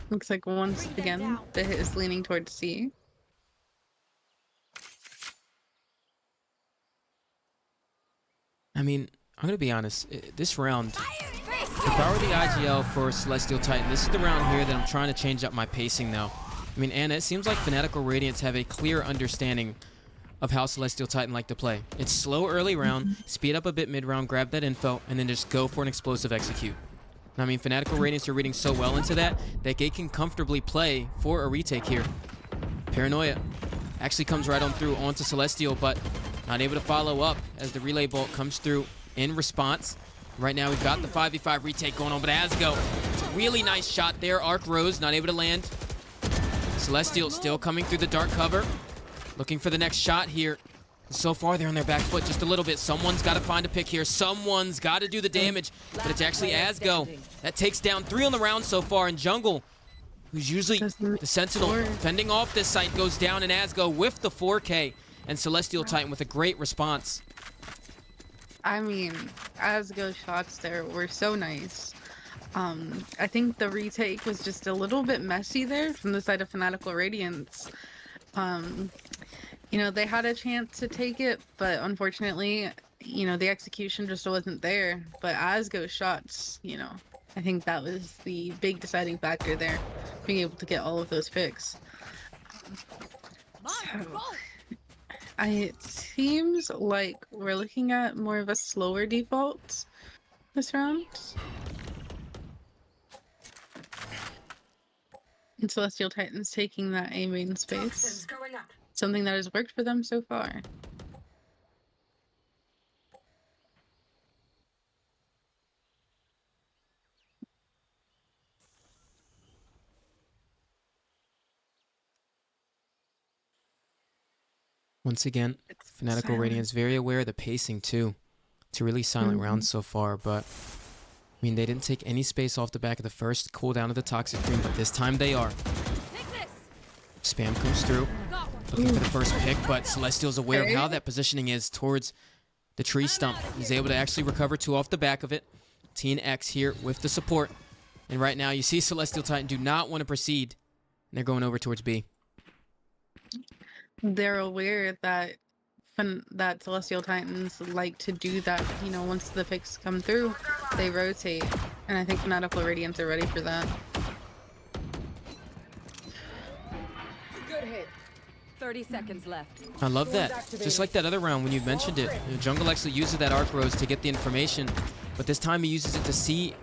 Speaker 4: Looks like once again, the hit is leaning towards C.
Speaker 3: I mean, I'm going to be honest. This round, if I were the IGL for Celestial Titan, this is the round here that I'm trying to change up my pacing now. I mean, Ana, it seems like Fanatical Radiance have a clear understanding of how Celestial Titan like to play. It's slow early round, speed up a bit mid-round, grab that info, and then just go for an explosive execute. I mean, Fanatical Radiance are reading so well into that they can comfortably play for a retake here. Paranoia actually comes right on through onto Celestial, but not able to follow up as the relay bolt comes through in response. Right now we've got the 5v5 retake going on, but Asgo, it's a really nice shot there. Arc Rose not able to land. Celestial still coming through the dark cover. Looking for the next shot here. So far they're on their back foot just a little bit. Someone's got to find a pick here. Someone's got to do the damage, but it's actually Asgo. That takes down 3 on the round so far, and Jungle, who's usually the Sentinel, fending off this site, goes down, and Asgo with the 4K, and Celestial Titan with a great response.
Speaker 4: I mean, Asgo shots there were so nice. I think the retake was just a little bit messy there from the side of Fanatical Radiance. You know, they had a chance to take it, but unfortunately, you know, the execution just wasn't there. But Asgo shots, you know, I think that was the big deciding factor there, being able to get all of those picks. It seems like we're looking at more of a slower default this round. And Celestial Titans taking that A main space. Something that has worked for them so far.
Speaker 3: Once again, Fanatical Radiance very aware of the pacing too. It's a really silent round so far, but I mean, they didn't take any space off the back of the first cooldown of the Toxic Dream, but this time they are. Spam comes through, looking for the first pick, but Celestial's aware of how that positioning is towards the tree stump. He's able to actually recover 2 off the back of it. Teen X here with the support. And right now you see Celestial Titan do not want to proceed. And they're going over towards B.
Speaker 4: They're aware that Celestial Titans like to do that, you know, once the picks come through, they rotate. And I think Fanatical Radiance are ready for that.
Speaker 6: Good hit. 30 seconds left.
Speaker 3: I love that. Just like that other round when you mentioned it. You know, Jungle actually uses that Arc Rose to get the information, but this time he uses it to see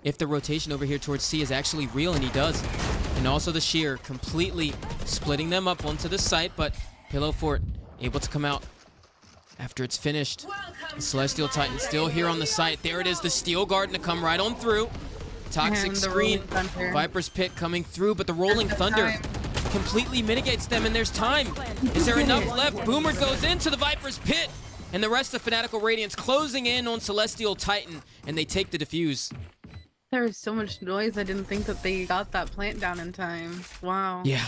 Speaker 3: if the rotation over here towards C is actually real, and he does. And also the Shear completely splitting them up onto the site, but Pillow Fort able to come out after it's finished. The Celestial Titan still here on the site. There it is, the Steel Garden to come right on through. Toxic Screen, Viper's Pit coming through, but the Rolling Thunder completely mitigates them, and there's time. Is there enough left? Boomer goes into the Viper's Pit, and the rest of Fanatical Radiance closing in on Celestial Titan, and they take the defuse.
Speaker 4: There was so much noise, I didn't think that they got that plant down in time. Wow.
Speaker 3: Yeah.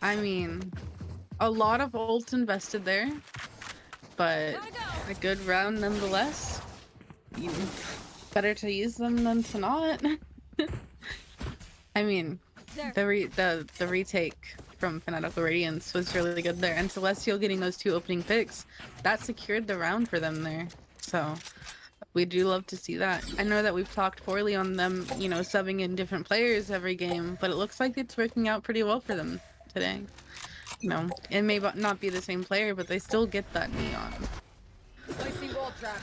Speaker 4: I mean, a lot of ults invested there, but a good round nonetheless. Better to use them than to not. I mean, the retake from Fanatical Radiance was really good there, and Celestial getting those 2 opening picks, that secured the round for them there. So we do love to see that. I know that we've talked poorly on them, you know, subbing in different players every game, but it looks like it's working out pretty well for them today. You know, it may not be the same player, but they still get that neon.
Speaker 6: Placing wall trap.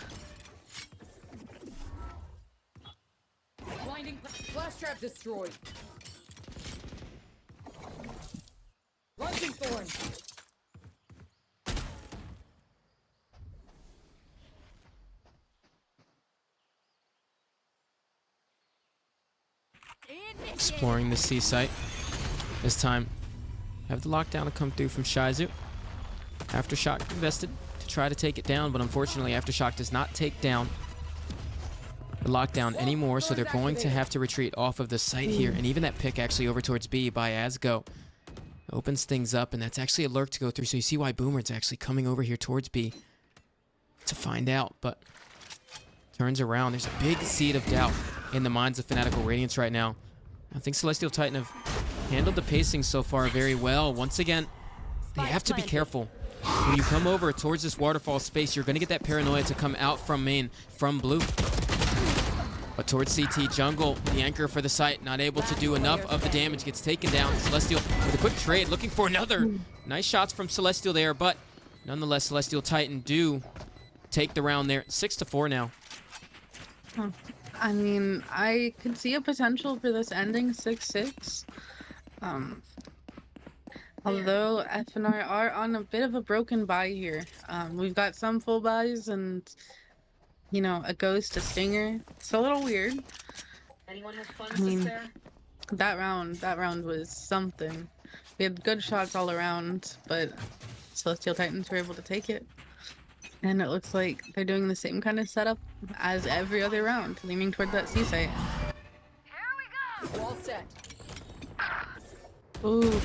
Speaker 6: Blinding flash trap destroyed. Launching thorn.
Speaker 3: Exploring the C site. This time, have the lockdown to come through from Shizu. Aftershock invested to try to take it down, but unfortunately Aftershock does not take down the lockdown anymore, so they're going to have to retreat off of the site here. And even that pick actually over towards B by Asgo opens things up, and that's actually a lurk to go through, so you see why Boomer's actually coming over here towards B to find out, but turns around. There's a big seed of doubt in the minds of Fanatical Radiance right now. I think Celestial Titan have handled the pacing so far very well. Once again, they have to be careful. When you come over towards this waterfall space, you're going to get that paranoia to come out from main, from blue. But towards CT, Jungle, the anchor for the site, not able to do enough of the damage, gets taken down. Celestial with a quick trade, looking for another. Nice shots from Celestial there, but nonetheless, Celestial Titan do take the round there. 6-4 now.
Speaker 4: I mean, I could see a potential for this ending 6-6. Although FNR are on a bit of a broken buy here. We've got some full buys and you know, a ghost to stinger. It's a little weird.
Speaker 6: Anyone have funds
Speaker 4: I
Speaker 6: to
Speaker 4: mean,
Speaker 6: spare?
Speaker 4: that round was something. We had good shots all around, but Celestial Titans were able to take it. And it looks like they're doing the same kind of setup as every other round, leaning toward that C site.
Speaker 6: Wall set.
Speaker 4: Ooh.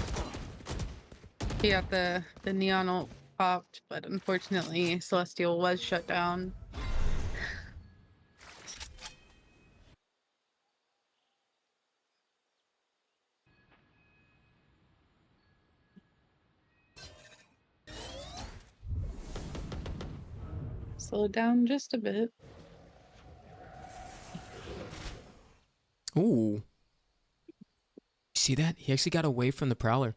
Speaker 4: He got the neon ult popped, but unfortunately Celestial was shut down. Slow down just a bit.
Speaker 3: Ooh. See that? He actually got away from the Prowler.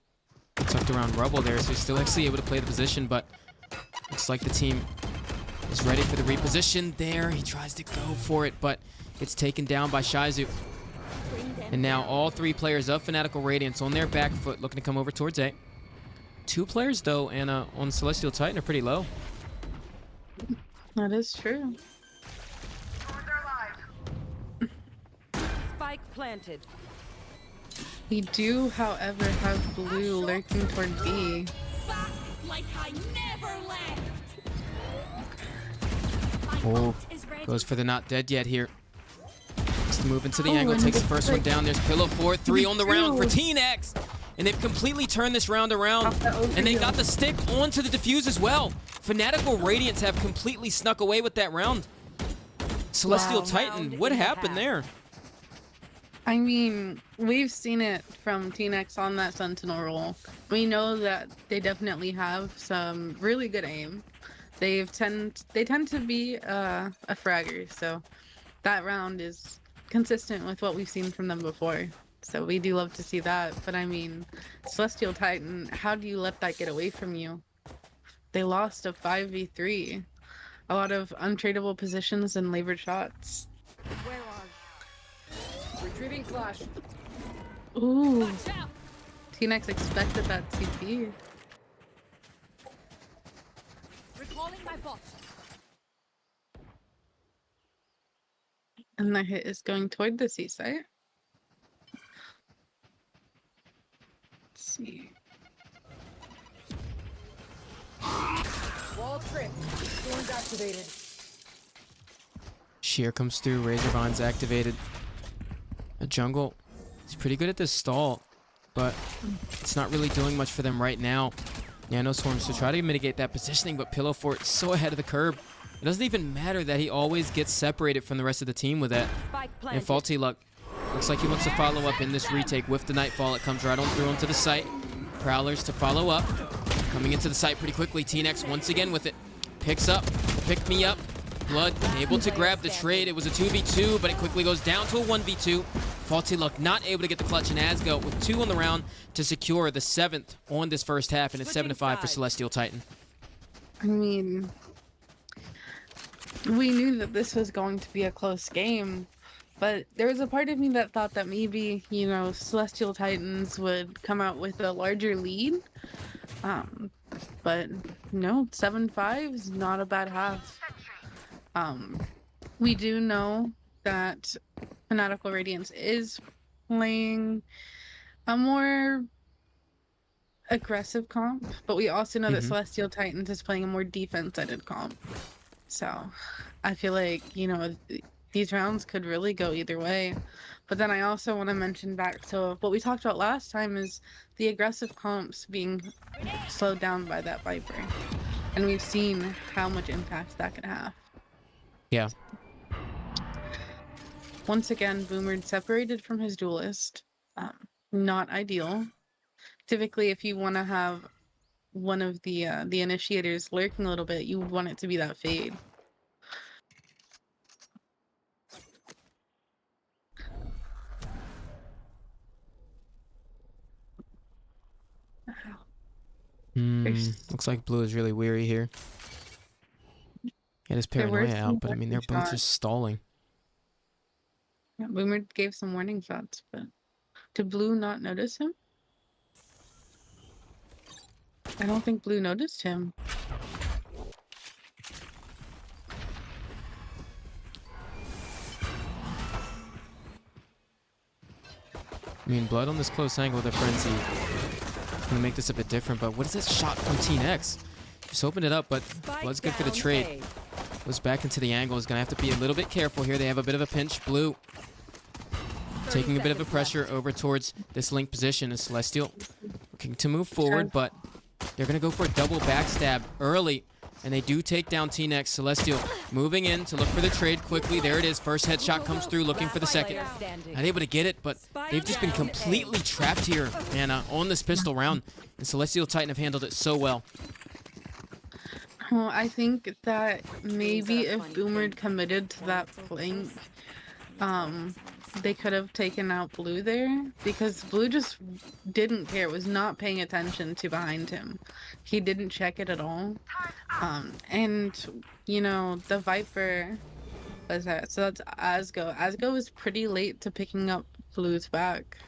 Speaker 3: Tucked around REBL there, so he's still actually able to play the position, but looks like the team is ready for the reposition there. He tries to go for it, but it's taken down by Shizu. And now all three players of Fanatical Radiance on their back foot looking to come over towards A. Two players, though, and on Celestial Titan are pretty low.
Speaker 4: That is true.
Speaker 6: Spike planted.
Speaker 4: We do, however, have blue lurking toward B.
Speaker 7: Back like I never left.
Speaker 3: Oh, goes for the not dead yet here. Just move into the angle, takes the first one down. There's Pillow 4-3 on the round for TNX. And they've completely turned this round around. And they got the stick onto the defuse as well. Fanatical Radiance have completely snuck away with that round. Celestial Titan, what happened there?
Speaker 4: I mean, we've seen it from TNX on that Sentinel role. We know that they definitely have some really good aim. They tend to be a fragger, so that round is consistent with what we've seen from them before. So we do love to see that. But I mean, Celestial Titan, how do you let that get away from you? They lost a 5v3. A lot of untradeable positions and labored shots.
Speaker 6: Where are? Retrieving flash.
Speaker 4: Ooh. TNX expected that CP.
Speaker 6: Recalling my bot.
Speaker 4: And the hit is going toward the C site. Let's see.
Speaker 6: Wall trip. Storms activated.
Speaker 3: Sheer comes through, Razor Bond's activated. A jungle is pretty good at this stall, but it's not really doing much for them right now. Nano Swarms to try to mitigate that positioning, but Pillow Fort is so ahead of the curve. It doesn't even matter that he always gets separated from the rest of the team with that. And Faulty Luck looks like he wants to follow up in this retake with the Nightfall. It comes right on through onto the site. Prowlers to follow up. Coming into the site pretty quickly. TNX once again with it. Picks up. Pick me up. Blood able to grab the trade. It was a 2v2, but it quickly goes down to a 1v2. Faulty Luck not able to get the clutch in Asgo with 2 on the round to secure the 7th on this first half, and it's 7-5 for Celestial Titan.
Speaker 4: I mean, we knew that this was going to be a close game, but there was a part of me that thought that maybe, you know, Celestial Titans would come out with a larger lead. But no, 7-5 is not a bad half. We do know that Fanatical Radiance is playing a more aggressive comp, but we also know that Celestial Titans is playing a more defense-sided comp. So I feel like, you know, these rounds could really go either way. But then I also want to mention back to what we talked about last time is the aggressive comps being slowed down by that Viper. And we've seen how much impact that can have.
Speaker 3: Yeah.
Speaker 4: Once again, Boomer separated from his duelist. Not ideal. Typically, if you want to have one of the initiators lurking a little bit, you would want it to be that Fade.
Speaker 3: Looks like Blue is really weary here. He had his paranoia out, but I mean, they're both just stalling.
Speaker 4: Yeah, Boomer gave some warning shots, but did Blue not notice him? I don't think Blue noticed him.
Speaker 3: mean, Blood on this close angle with a Frenzy. Gonna make this a bit different, but what is this shot from T-Nex? Just opened it up, but Blood's good for the trade. Goes back into the angle. Is gonna have to be a little bit careful here. They have a bit of a pinch. Blue taking a bit of a pressure over towards this link position as Celestial looking to move forward, but they're gonna go for a double backstab early. And they do take down T-Nex. Celestial moving in to look for the trade quickly. There it is. First headshot comes through, looking for the second. Not able to get it, but they've just been completely trapped here, Anna, on this pistol round. And Celestial Titan have handled it so well.
Speaker 4: Well, I think that maybe if Boomer committed to that flank, they could have taken out Blue there, because Blue just didn't care, was not paying attention to behind him. He didn't check it at all. And, you know, the Viper was that, so that's Asgo. Asgo was pretty late to picking up Blue's back.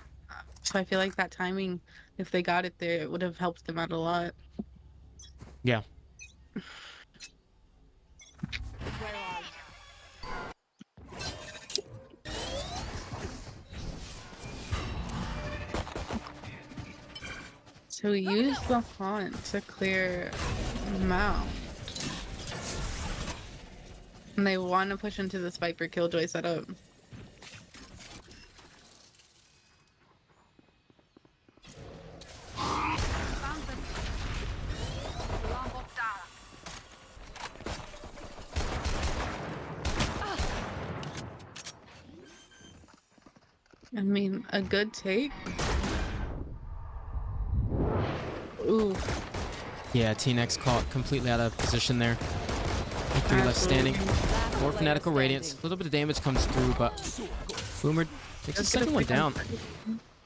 Speaker 4: So I feel like that timing, if they got it there, it would have helped them out a lot.
Speaker 3: Yeah.
Speaker 4: So we use the Haunt to clear Mount. And they want to push into this Viper Killjoy setup. I mean, a good take. Ooh.
Speaker 3: Yeah, T-Nex caught completely out of position there. 3 left standing. 4 Fanatical Radiance. A little bit of damage comes through, but Boomer takes the second one down.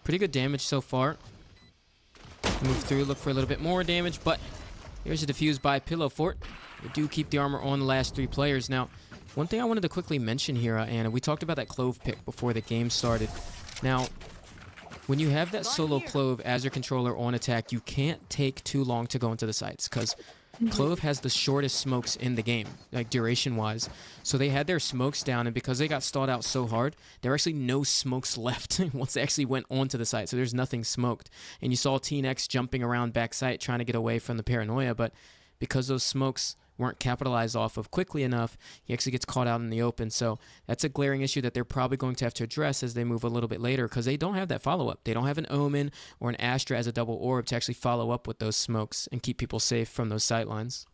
Speaker 3: Pretty good damage so far. Move through, look for a little bit more damage, but here's a defuse by Pillow Fort. They do keep the armor on the last 3 players. Now, one thing I wanted to quickly mention here, Anna, we talked about that Clove pick before the game started. Now, when you have that solo Clove as your controller on attack, you can't take too long to go into the sites, because Clove has the shortest smokes in the game, like duration-wise. So they had their smokes down, and because they got stalled out so hard, there are actually no smokes left once they actually went onto the site. So there's nothing smoked. And you saw T-Nex jumping around backside trying to get away from the paranoia, but because those smokes weren't capitalized off of quickly enough, he actually gets caught out in the open. So that's a glaring issue that they're probably going to have to address as they move a little bit later, because they don't have that follow-up. They don't have an Omen or an Astra as a double orb to actually follow up with those smokes and keep people safe from those sightlines.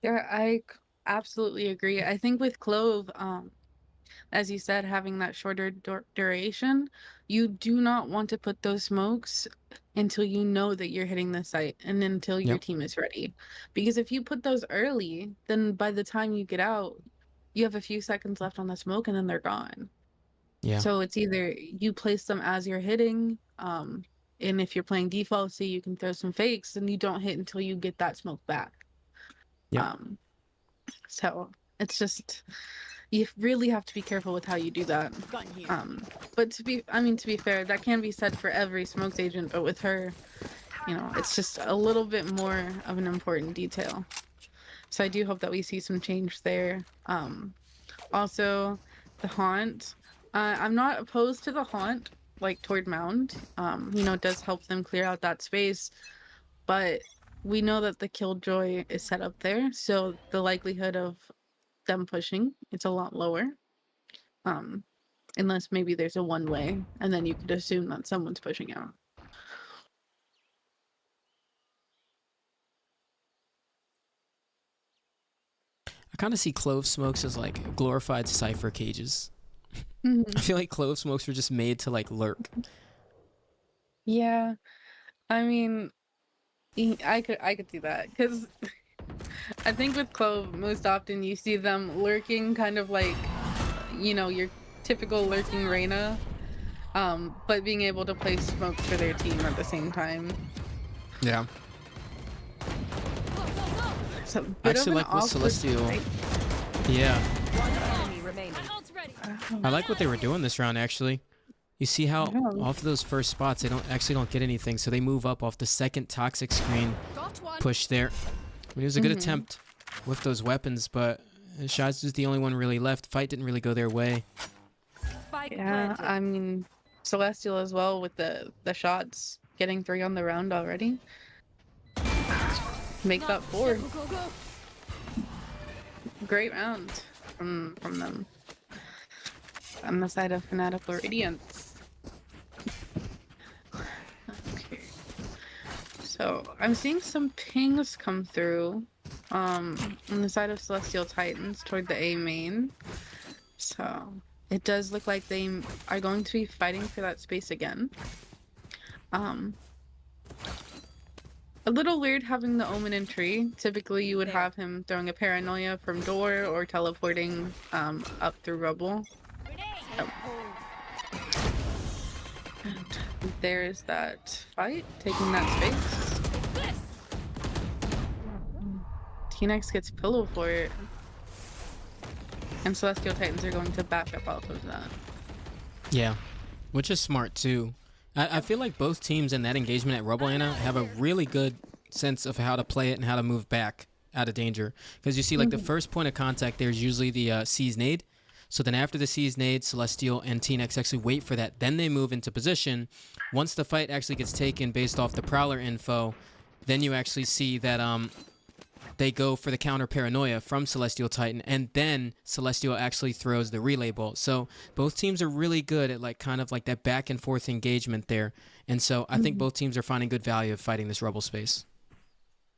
Speaker 4: Yeah, I absolutely agree. I think with Clove, as you said, having that shorter duration, you do not want to put those smokes until you know that you're hitting the site and until your team is ready. Because if you put those early, then by the time you get out, you have a few seconds left on the smoke and then they're gone.
Speaker 3: Yeah.
Speaker 4: So it's either you place them as you're hitting, and if you're playing default, so you can throw some fakes and you don't hit until you get that smoke back.
Speaker 3: Yeah.
Speaker 4: So it's just, you really have to be careful with how you do that. But to be fair, that can be said for every smokes agent, but with her, you know, it's just a little bit more of an important detail. So I do hope that we see some change there. Also, the Haunt. I'm not opposed to the Haunt, like toward Mound. You know, it does help them clear out that space, but we know that the Killjoy is set up there, so the likelihood of them pushing, it's a lot lower. Unless maybe there's a one-way, and then you could assume that someone's pushing out.
Speaker 3: I kind of see Clove smokes as like glorified Cypher cages. I feel like Clove smokes were just made to like lurk.
Speaker 4: Yeah, I mean, I could see that, because I think with Clove, most often you see them lurking kind of like, you know, your typical lurking Reyna, but being able to place smokes for their team at the same time.
Speaker 3: Yeah.
Speaker 4: So,
Speaker 3: I actually like what Celestial. Yeah. I like what they were doing this round, actually. You see how off of those first spots, they don't get anything, so they move up off the second toxic screen push there. I mean, it was a good attempt with those weapons, but Shaz was the only one really left. Fight didn't really go their way.
Speaker 4: Yeah, I mean, Celestial as well with the shots, getting 3 on the round already. Make that 4.
Speaker 6: Go, go, go.
Speaker 4: Great round from them. On the side of Fanatical Radiance. Okay. So I'm seeing some pings come through on the side of Celestial Titans toward the A main. So it does look like they are going to be fighting for that space again. A little weird having the Omen in tree. Typically you would have him throwing a paranoia from door or teleporting up through rubble. Oh. And there's that fight, taking that space. T-Nex gets pillow for it. And Celestial Titans are going to back up off of that.
Speaker 3: Yeah, which is smart too. I feel like both teams in that engagement at REBL Ana have a really good sense of how to play it and how to move back out of danger. Because you see, like, the first point of contact there is usually the C's nade. So then after the C's nade, Celestial and T-Nex actually wait for that. Then they move into position. Once the fight actually gets taken based off the Prowler info, then you actually see that they go for the counter paranoia from Celestial Titan, and then Celestial actually throws the relay bolt. So both teams are really good at like kind of like that back and forth engagement there. And so I think both teams are finding good value of fighting this Rebel space.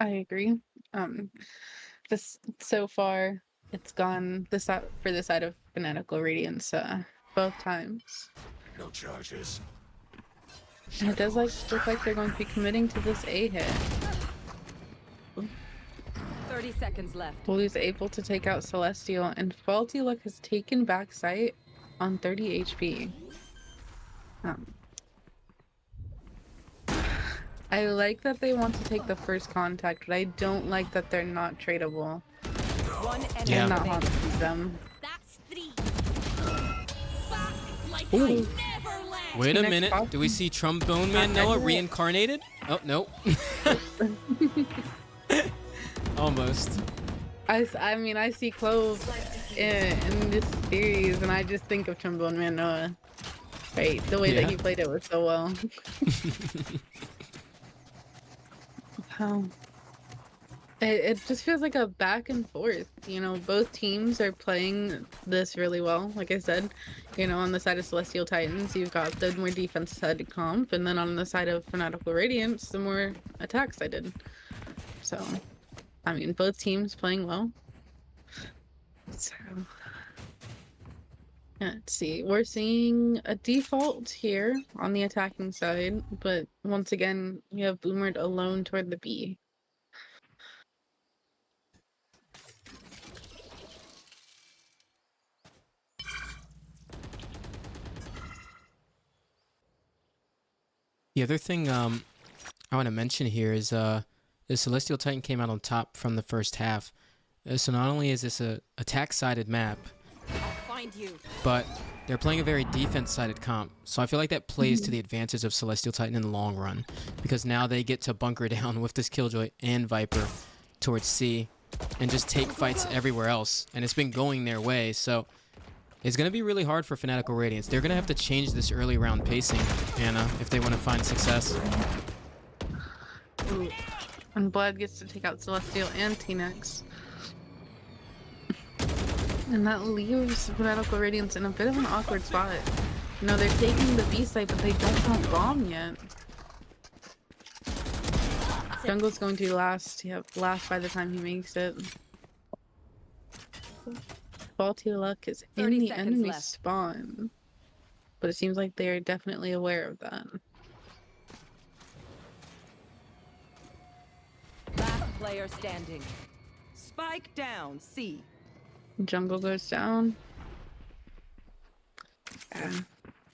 Speaker 4: I agree. This so far it's gone this for the side of Fanatical Radiance both times.
Speaker 5: No charges.
Speaker 4: And it does look like they're going to be committing to this A hit.
Speaker 6: 30 seconds left.
Speaker 4: Blue's able to take out Celestial, and Faulty Luck has taken back sight on 30 HP. I like that they want to take the first contact, but I don't like that they're not tradable.
Speaker 6: One enemy
Speaker 3: Yeah.
Speaker 4: And not
Speaker 6: remaining.
Speaker 4: haunting them.
Speaker 7: That's 3. Back like
Speaker 3: Ooh.
Speaker 7: I never left.
Speaker 3: Wait a
Speaker 4: T-Nex
Speaker 3: minute.
Speaker 4: pop.
Speaker 3: Do we see Trombone Man Noah reincarnated? Oh, no. Almost.
Speaker 4: I mean, I see Clove in this series, and I just think of Trombone Man Noah. Right, the way
Speaker 3: Yeah.
Speaker 4: that he played it was so well. It just feels like a back and forth. You know, both teams are playing this really well. Like I said, you know, on the side of Celestial Titans, you've got the more defense-sided comp, and then on the side of Fanatical Radiance, the more attack-sided. So, I mean, both teams playing well. So, let's see. We're seeing a default here on the attacking side, but once again, we have Boomered alone toward the B.
Speaker 3: The other thing I want to mention here is the Celestial Titan came out on top from the first half. So not only is this a attack-sided map,
Speaker 6: Find you.
Speaker 3: but they're playing a very defense-sided comp. So I feel like that plays to the advantage of Celestial Titan in the long run, because now they get to bunker down with this Killjoy and Viper towards C and just take fights everywhere else. And it's been going their way, so it's going to be really hard for Fanatical Radiance. They're going to have to change this early round pacing, Anna, if they want to find success.
Speaker 4: Ooh. And Blood gets to take out Celestial and T-Nex. And that leaves Fanatical Radiance in a bit of an awkward spot. You know, they're taking the B site, but they don't have bomb yet. Jungle's going to be last. Yep, last by the time he makes it. Faulty Luck is in
Speaker 6: 30
Speaker 4: the
Speaker 6: seconds
Speaker 4: enemy
Speaker 6: left.
Speaker 4: spawn. But it seems like they're definitely aware of that.
Speaker 6: Last player standing. Spike down. C.
Speaker 4: Jungle goes down. Yeah.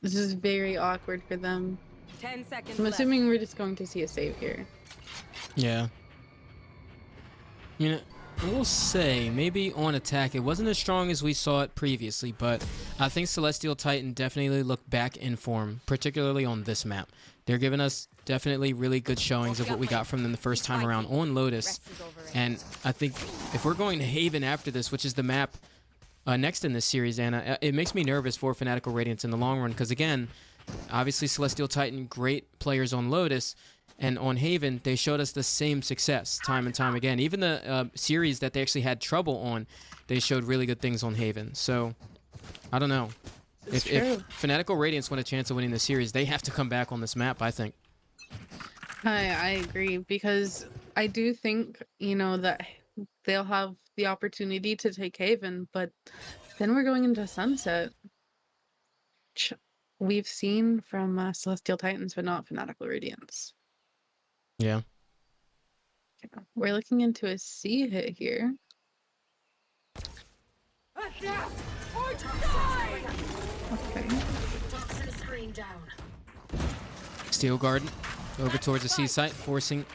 Speaker 4: This is very awkward for them.
Speaker 6: 10 seconds
Speaker 4: I'm
Speaker 6: left.
Speaker 4: assuming we're just going to see a save here.
Speaker 3: Yeah. You know, I will say, maybe on attack, it wasn't as strong as we saw it previously, but I think Celestial Titan definitely looked back in form, particularly on this map. They're giving us definitely really good showings of what we got from them the first time around on Lotus. And I think if we're going to Haven after this, which is the map next in this series, Anna, it makes me nervous for Fanatical Radiance in the long run, because again, Obviously, Celestial Titan, great players on Lotus, and on Haven, they showed us the same success time and time again. Even the series that they actually had trouble on, they showed really good things on Haven. So, I don't know. If Fanatical Radiance want a chance of winning the series, they have to come back on this map, I think.
Speaker 4: I agree, because I do think, you know, that they'll have the opportunity to take Haven, but then we're going into Sunset. We've seen from Celestial Titans, but not Fanatical Radiance.
Speaker 3: Yeah.
Speaker 4: We're looking into a C hit here. Okay.
Speaker 3: Steel Garden over towards the C site, forcing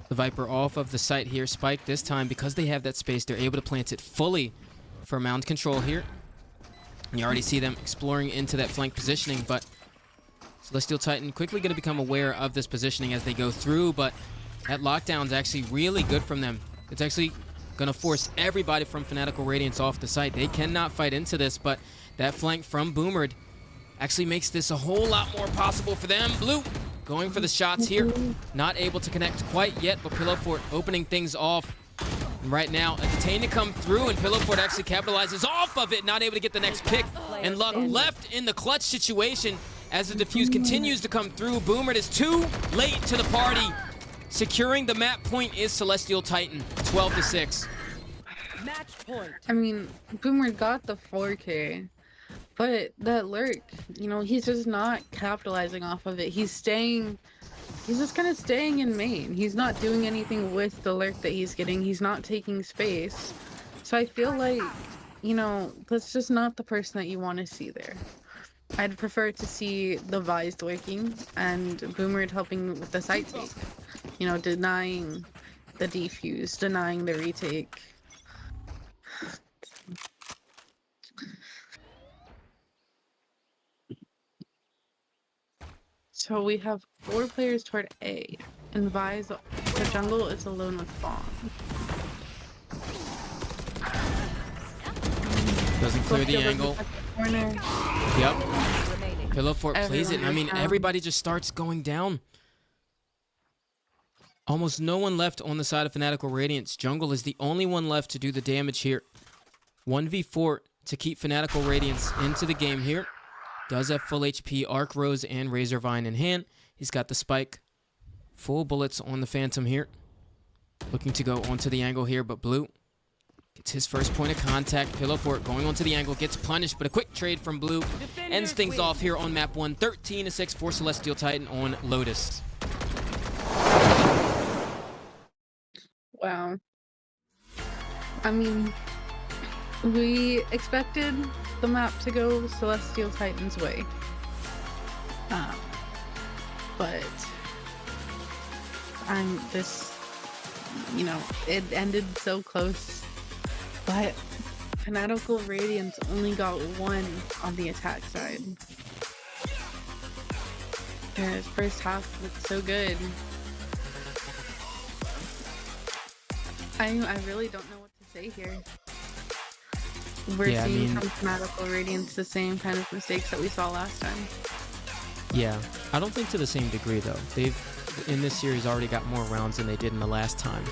Speaker 3: the Viper off of the site here. Spike this time, because they have that space, they're able to plant it fully for mound control here. And you already see them exploring into that flank positioning, but Celestial Titan quickly going to become aware of this positioning as they go through, but that lockdown is actually really good from them. It's actually going to force everybody from Fanatical Radiance off the site. They cannot fight into this, but that flank from Boomered actually makes this a whole lot more possible for them. Blue going for the shots here. Not able to connect quite yet, but Pillowfort opening things off. And right now, a detain to come through, and Pillowfort actually capitalizes off of it. Not able to get the next pick. And Luck left in the clutch situation as the defuse continues to come through. Boomered is too late to the party. Securing the map point is Celestial Titan, 12-6.
Speaker 6: Match point.
Speaker 4: I mean, Boomer got the 4K, but that lurk, you know, he's just not capitalizing off of it. He's just kind of staying in main. He's not doing anything with the lurk that he's getting. He's not taking space. So I feel like, you know, that's just not the person that you want to see there. I'd prefer to see the Vised working and Boomer helping with the site take. You know, denying the defuse, denying the retake. So we have 4 players toward A, and Vi's, the jungle is alone with Bomb.
Speaker 3: Doesn't clear the angle. Yep. Pillowfort plays it, and I mean, everybody just starts going down. Almost no one left on the side of Fanatical Radiance. Jungle is the only one left to do the damage here. 1v4 to keep Fanatical Radiance into the game here. Does have full HP, Arc Rose and Razor Vine in hand. He's got the spike. Full bullets on the Phantom here. Looking to go onto the angle here, but Blue gets his first point of contact. Pillowfort going onto the angle, gets punished, but a quick trade from Blue ends things off here on map 1. 13-6 for Celestial Titan on Lotus.
Speaker 4: Wow. I mean, we expected the map to go Celestial Titan's way. But you know, it ended so close. But Fanatical Radiance only got 1 on the attack side. Their first half looked so good. I really don't know what to say here. We're seeing from Fanatical Radiance the same kind of mistakes that we saw last time.
Speaker 3: Yeah, I don't think to the same degree though. They've in this series already got more rounds than they did in the last time.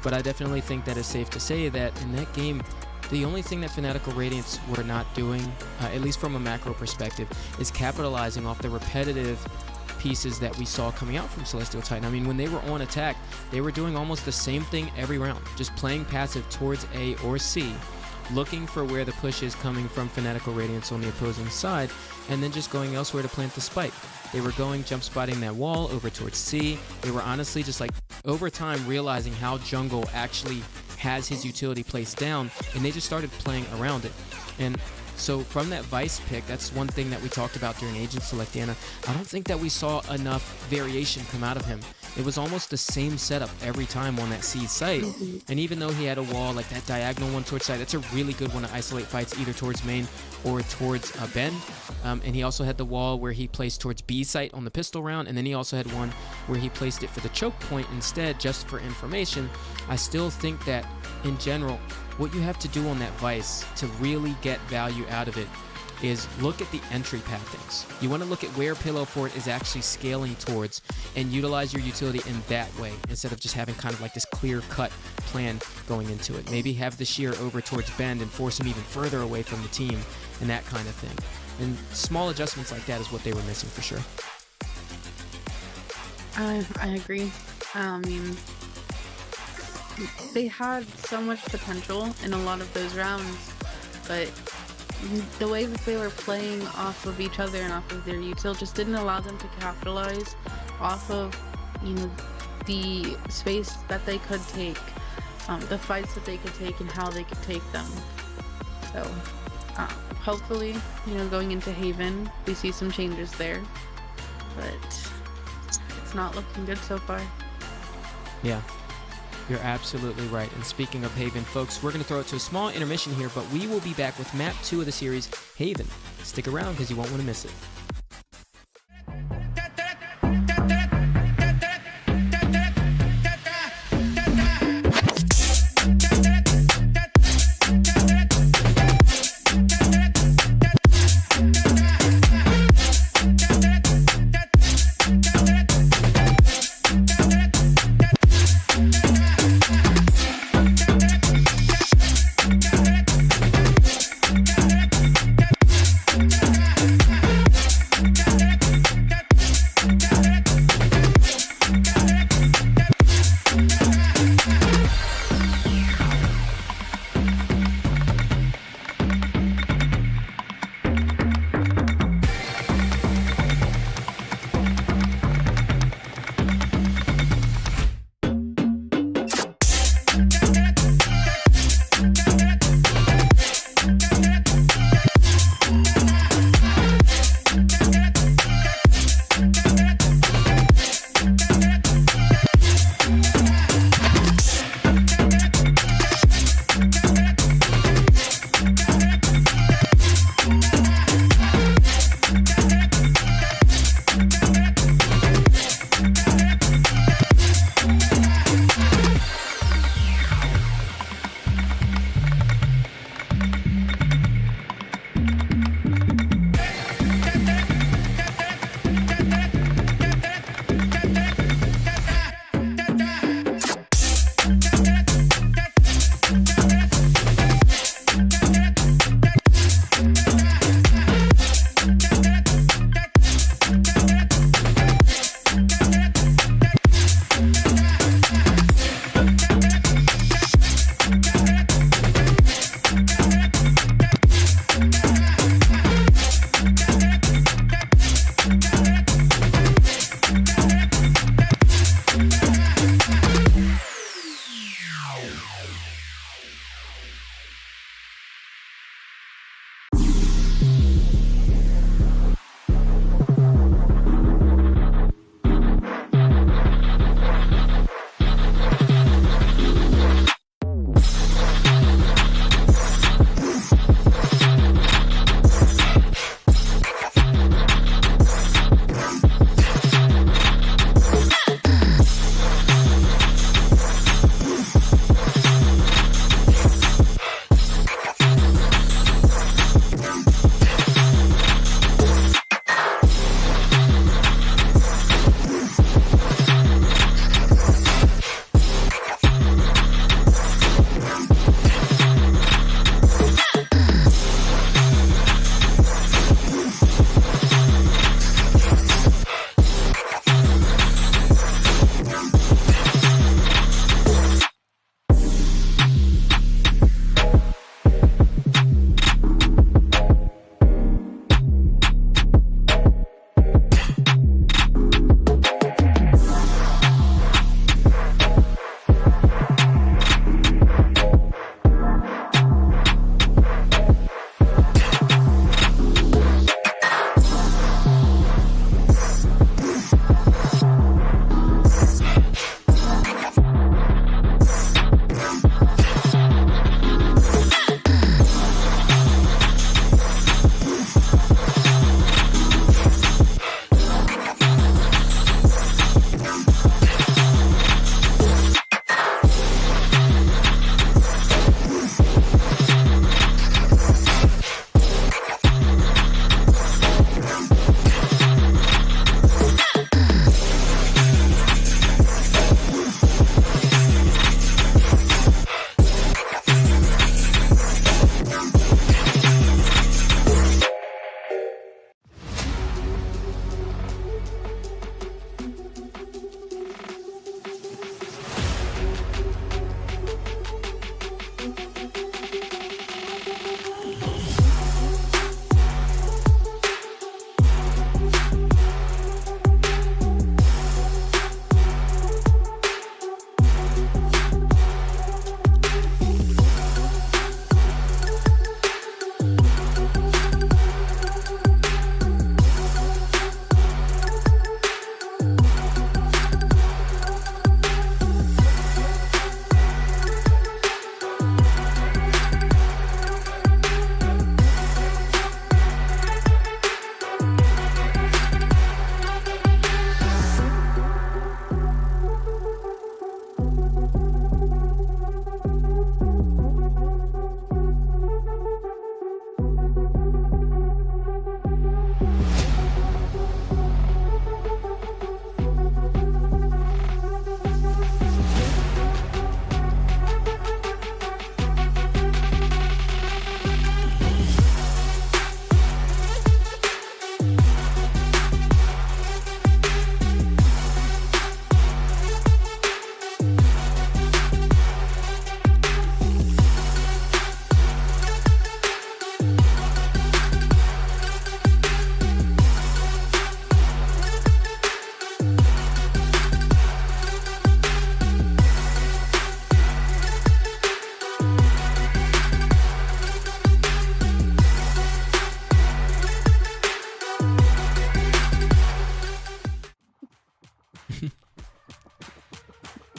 Speaker 3: But I definitely think that it's safe to say that in that game, the only thing that Fanatical Radiance were not doing, at least from a macro perspective, is capitalizing off the repetitive pieces that we saw coming out from Celestial Titan. I mean, when they were on attack, they were doing almost the same thing every round, just playing passive towards A or C, looking for where the push is coming from Fanatical Radiance on the opposing side, and then just going elsewhere to plant the spike. They were going jump spotting that wall over towards C. They were honestly just like over time realizing how jungle actually has his utility placed down, and they just started playing around it. And so from that Vice pick, that's one thing that we talked about during Agent Select Ana. I don't think that we saw enough variation come out of him. It was almost the same setup every time on that C site. And even though he had a wall like that diagonal one towards side, that's a really good one to isolate fights either towards main or towards Ben. And he also had the wall where he placed towards B site on the pistol round, and then he also had one where he placed it for the choke point instead, just for information. I still think that in general, what you have to do on that Vice to really get value out of it is look at the entry pathings. You want to look at where Pillow Fort is actually scaling towards and utilize your utility in that way instead of just having kind of like this clear-cut plan going into it. Maybe have the shear over towards Bend and force him even further away from the team and that kind of thing. And small adjustments like that is what they were missing for sure.
Speaker 4: I agree. I mean, they had so much potential in a lot of those rounds, but the way that they were playing off of each other and off of their util just didn't allow them to capitalize off of, you know, the space that they could take, the fights that they could take and how they could take them. So hopefully, you know, going into Haven, we see some changes there, but it's not looking good so far.
Speaker 3: Yeah, you're absolutely right. And speaking of Haven, folks, we're going to throw it to a small intermission here, but we will be back with map 2 of the series, Haven. Stick around because you won't want to miss it.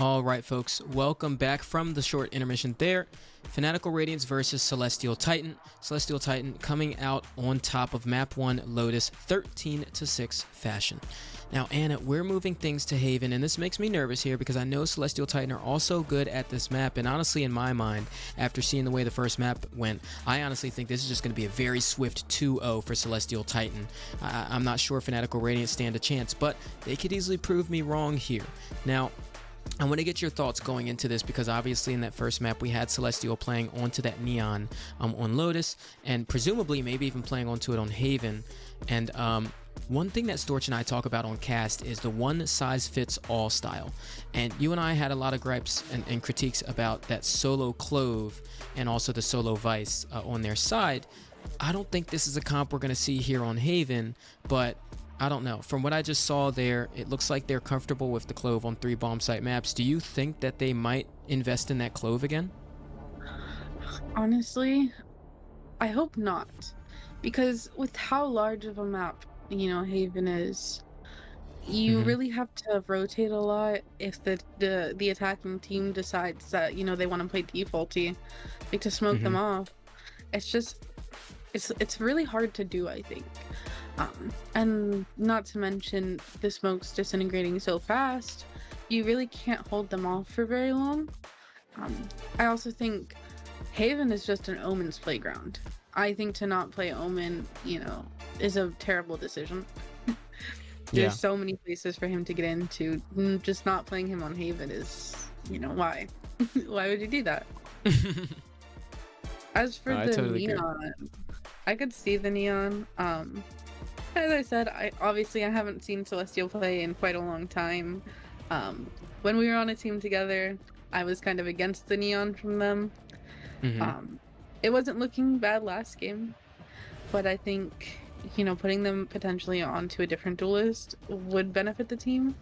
Speaker 3: All right, folks, welcome back from the short intermission there. Fanatical Radiance versus Celestial Titan. Celestial Titan coming out on top of map 1 Lotus 13-6 fashion. Now, Anna, we're moving things to Haven, and this makes me nervous here because I know Celestial Titan are also good at this map, and honestly, in my mind, after seeing the way the first map went, I honestly think this is just going to be a very swift 2-0 for Celestial Titan. I'm not sure Fanatical Radiance stand a chance, but they could easily prove me wrong here. Now, I want to get your thoughts going into this because obviously in that first map we had Celestial playing onto that Neon on Lotus, and presumably maybe even playing onto it on Haven. And one thing that Storch and I talk about on cast is the one size fits all style. And you and I had a lot of gripes and critiques about that solo Clove and also the solo Vice on their side. I don't think this is a comp we're going to see here on Haven, but I don't know. From what I just saw there, it looks like they're comfortable with the Clove on 3 bomb site maps. Do you think that they might invest in that Clove again?
Speaker 4: Honestly, I hope not. Because with how large of a map, Haven is, you really have to rotate a lot if the attacking team decides that, they want to play defaulty, like to smoke them off. It's just, it's really hard to do, I think. And not to mention the smoke's disintegrating so fast, you really can't hold them off for very long. I also think Haven is just an Omen's playground. I think to not play Omen, is a terrible decision. There's so many places for him to get into. Just not playing him on Haven is, why? Why would you do that? As for the
Speaker 3: totally
Speaker 4: Neon, I could see the Neon. As I said, I haven't seen Celestial play in quite a long time. When we were on a team together, I was kind of against the Neon from them. It wasn't looking bad last game, but I think, putting them potentially onto a different duelist would benefit the team.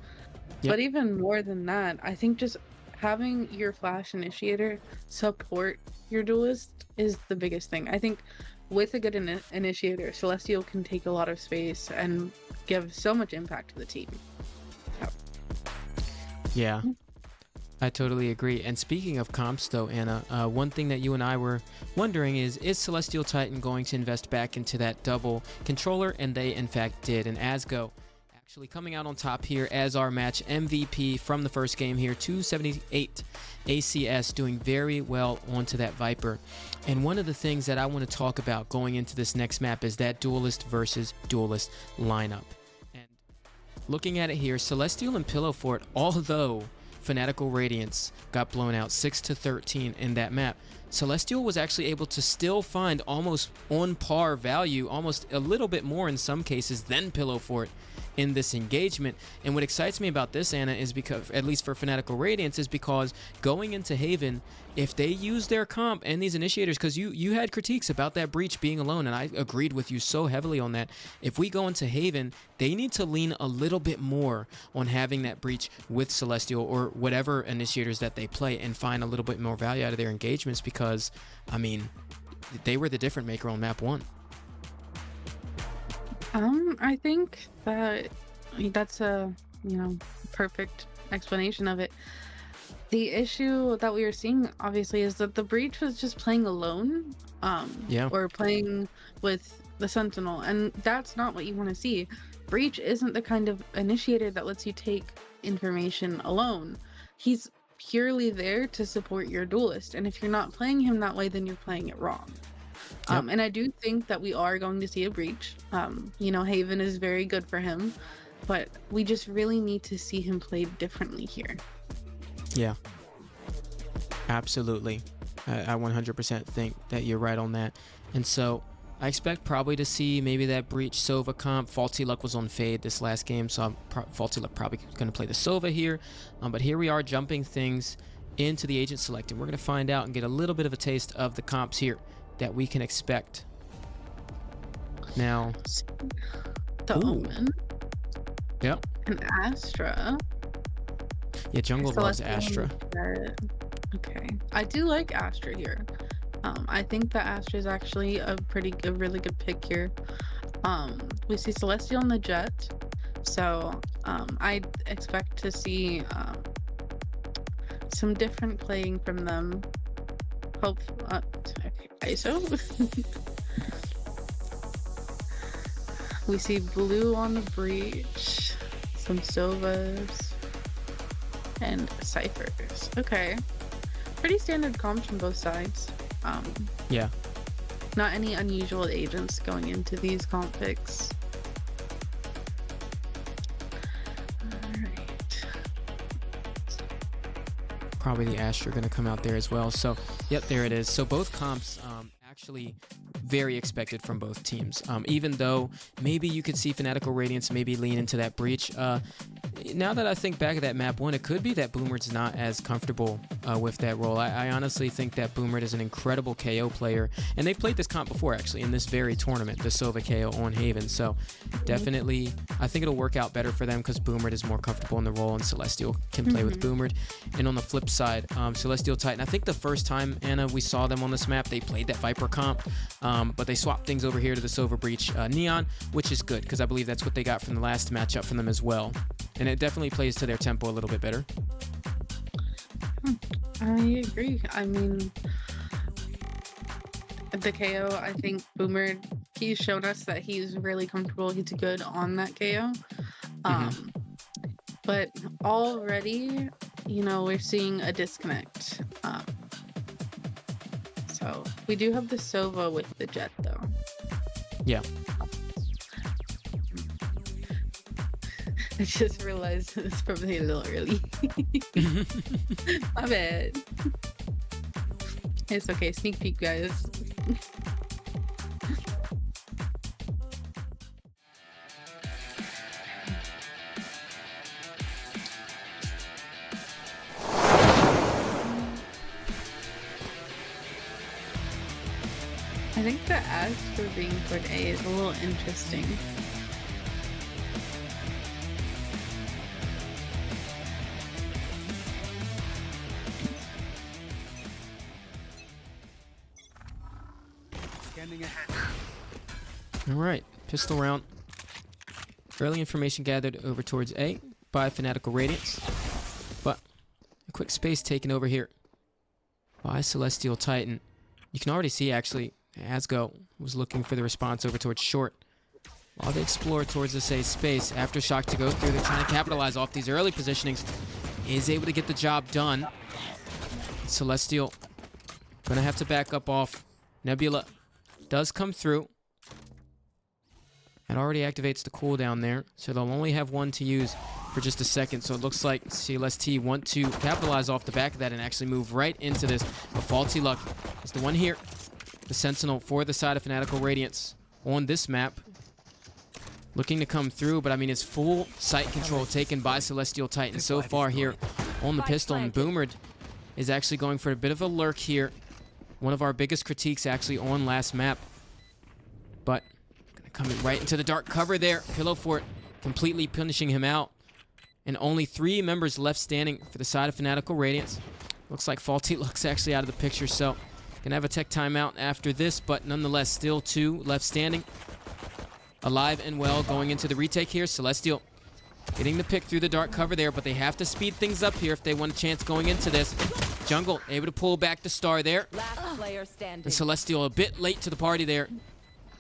Speaker 4: But even more than that, I think just having your flash initiator support your duelist is the biggest thing. I think with a good initiator, Celestial can take a lot of space and give so much impact to the team.
Speaker 3: Yeah, I totally agree. And speaking of comps though, Anna, one thing that you and I were wondering is Celestial Titan going to invest back into that double controller? And they in fact did. And Asgo actually coming out on top here as our match MVP from the first game here, 278 ACS, doing very well onto that Viper. And one of the things that I want to talk about going into this next map is that duelist versus duelist lineup. And looking at it here, Celestial and Pillow Fort, although Fanatical Radiance got blown out 6-13 in that map, Celestial was actually able to still find almost on par value, almost a little bit more in some cases than Pillow Fort in this engagement. And what excites me about this, Anna, is because, at least for Fanatical Radiance, is because going into Haven, if they use their comp and these initiators, because you had critiques about that breach being alone, and I agreed with you so heavily on that. If we go into Haven, they need to lean a little bit more on having that breach with Celestial or whatever initiators that they play and find a little bit more value out of their engagements, because, I mean, they were the difference maker on map 1.
Speaker 4: I think that's a, perfect explanation of it. The issue that we were seeing, obviously, is that the breach was just playing alone, or playing with the Sentinel, and that's not what you want to see. Breach isn't the kind of initiator that lets you take information alone. He's purely there to support your duelist, and if you're not playing him that way, then you're playing it wrong. And I do think that we are going to see a breach. Haven is very good for him, but we just really need to see him played differently here.
Speaker 3: Yeah, absolutely. I 100% think that you're right on that. And so I expect probably to see maybe that breach Sova comp. Faulty Luck was on Fade this last game, so Faulty Luck probably going to play the Sova here. But here we are jumping things into the agent select, and we're going to find out and get a little bit of a taste of the comps here that we can expect. Now,
Speaker 4: the Omen.
Speaker 3: Yep.
Speaker 4: And Astra.
Speaker 3: Yeah, Jungle loves Astra.
Speaker 4: Okay. I do like Astra here. I think that Astra is actually a really good pick here. We see Celestial on the Jet, so I expect to see some different playing from them. Hope okay, ISO. We see blue on the breach, some Sovas, and ciphers. Okay, pretty standard comms from both sides.
Speaker 3: Yeah.
Speaker 4: Not any unusual agents going into these comp picks. Alright.
Speaker 3: Probably the Astra going to come out there as well. So, yep, there it is. So both comps actually very expected from both teams. Even though maybe you could see Fanatical Radiance maybe lean into that breach. Now that I think back at that map one, it could be that Boomer's not as comfortable with that role. I honestly think that Boomer is an incredible KO player, and they've played this comp before actually in this very tournament, the Sova KO on Haven. So definitely, I think it'll work out better for them because Boomer is more comfortable in the role, and Celestial can play with Boomer. And on the flip side, Celestial Titan, I think the first time, Anna, we saw them on this map, they played that Viper comp, but they swapped things over here to the Sova Breach Neon, which is good because I believe that's what they got from the last matchup from them as well. And it definitely plays to their tempo a little bit better.
Speaker 4: I agree. I mean, the KO, I think Boomer, he's shown us that he's really comfortable. He's good on that KO. But already, you know, we're seeing a disconnect. So we do have the Sova with the Jet, though.
Speaker 3: Yeah.
Speaker 4: I just realized it's probably a little early. My bad. It's okay. Sneak peek, guys. I think the ask for being toward A is a little interesting.
Speaker 3: All right, pistol round. Early information gathered over towards A by Fanatical Radiance, but a quick space taken over here by Celestial Titan. You can already see actually Asgo was looking for the response over towards short. While they explore towards this A space, Aftershock to go through, they're trying to capitalize off these early positionings. Is able to get the job done. Celestial gonna have to back up off. Nebula does come through. It already activates the cooldown there, so they'll only have one to use for just a second. So it looks like CLST want to capitalize off the back of that and actually move right into this. But Faulty Luck is the one here. The Sentinel for the side of Fanatical Radiance on this map. Looking to come through, but I mean, it's full sight control taken by Celestial Titan so far here on the pistol. And Boomer is actually going for a bit of a lurk here. One of our biggest critiques actually on last map. But coming right into the dark cover there. Pillow Fort completely punishing him out. And only 3 members left standing for the side of Fanatical Radiance. Looks like Faulty Luck's actually out of the picture, so gonna have a tech timeout after this, but nonetheless, still 2 left standing. Alive and well going into the retake here. Celestial getting the pick through the dark cover there, but they have to speed things up here if they want a chance going into this. Jungle able to pull back the star there.
Speaker 6: Last player standing.
Speaker 3: And Celestial a bit late to the party there.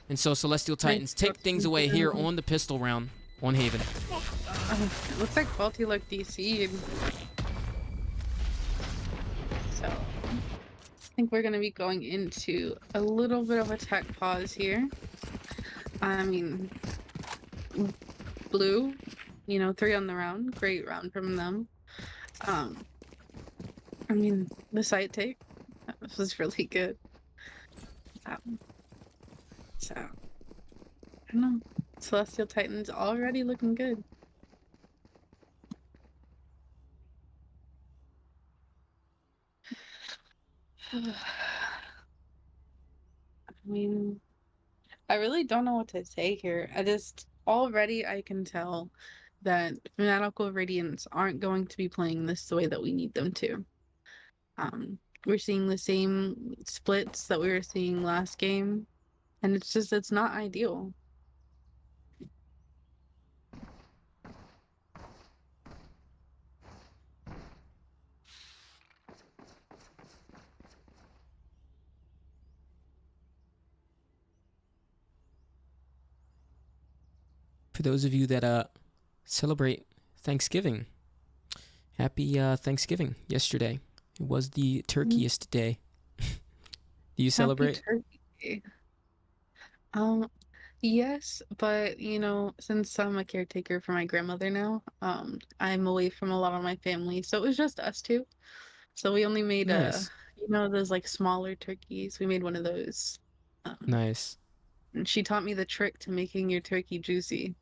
Speaker 3: And so Celestial Titans take things away here on the pistol round on Haven.
Speaker 4: Looks like Faulty Luck DC'd. So I think we're gonna be going into a little bit of a tech pause here. I mean, blue, you know, 3 on the round, great round from them. I mean, the site take, that was really good. So, I don't know. Celestial Titan's already looking good. I mean, I really don't know what to say here. Already I can tell that Fanatical Radiance aren't going to be playing this the way that we need them to. We're seeing the same splits that we were seeing last game, and it's not ideal.
Speaker 3: those of you that celebrate Thanksgiving, happy Thanksgiving yesterday. It was the turkeyest day. Do you celebrate?
Speaker 4: Happy Turkey. Yes, but you know, since I'm a caretaker for my grandmother now, I'm away from a lot of my family, so it was just us two. So we only made
Speaker 3: Nice.
Speaker 4: you know, those like smaller turkeys. We made one of those.
Speaker 3: Nice.
Speaker 4: And she taught me the trick to making your turkey juicy.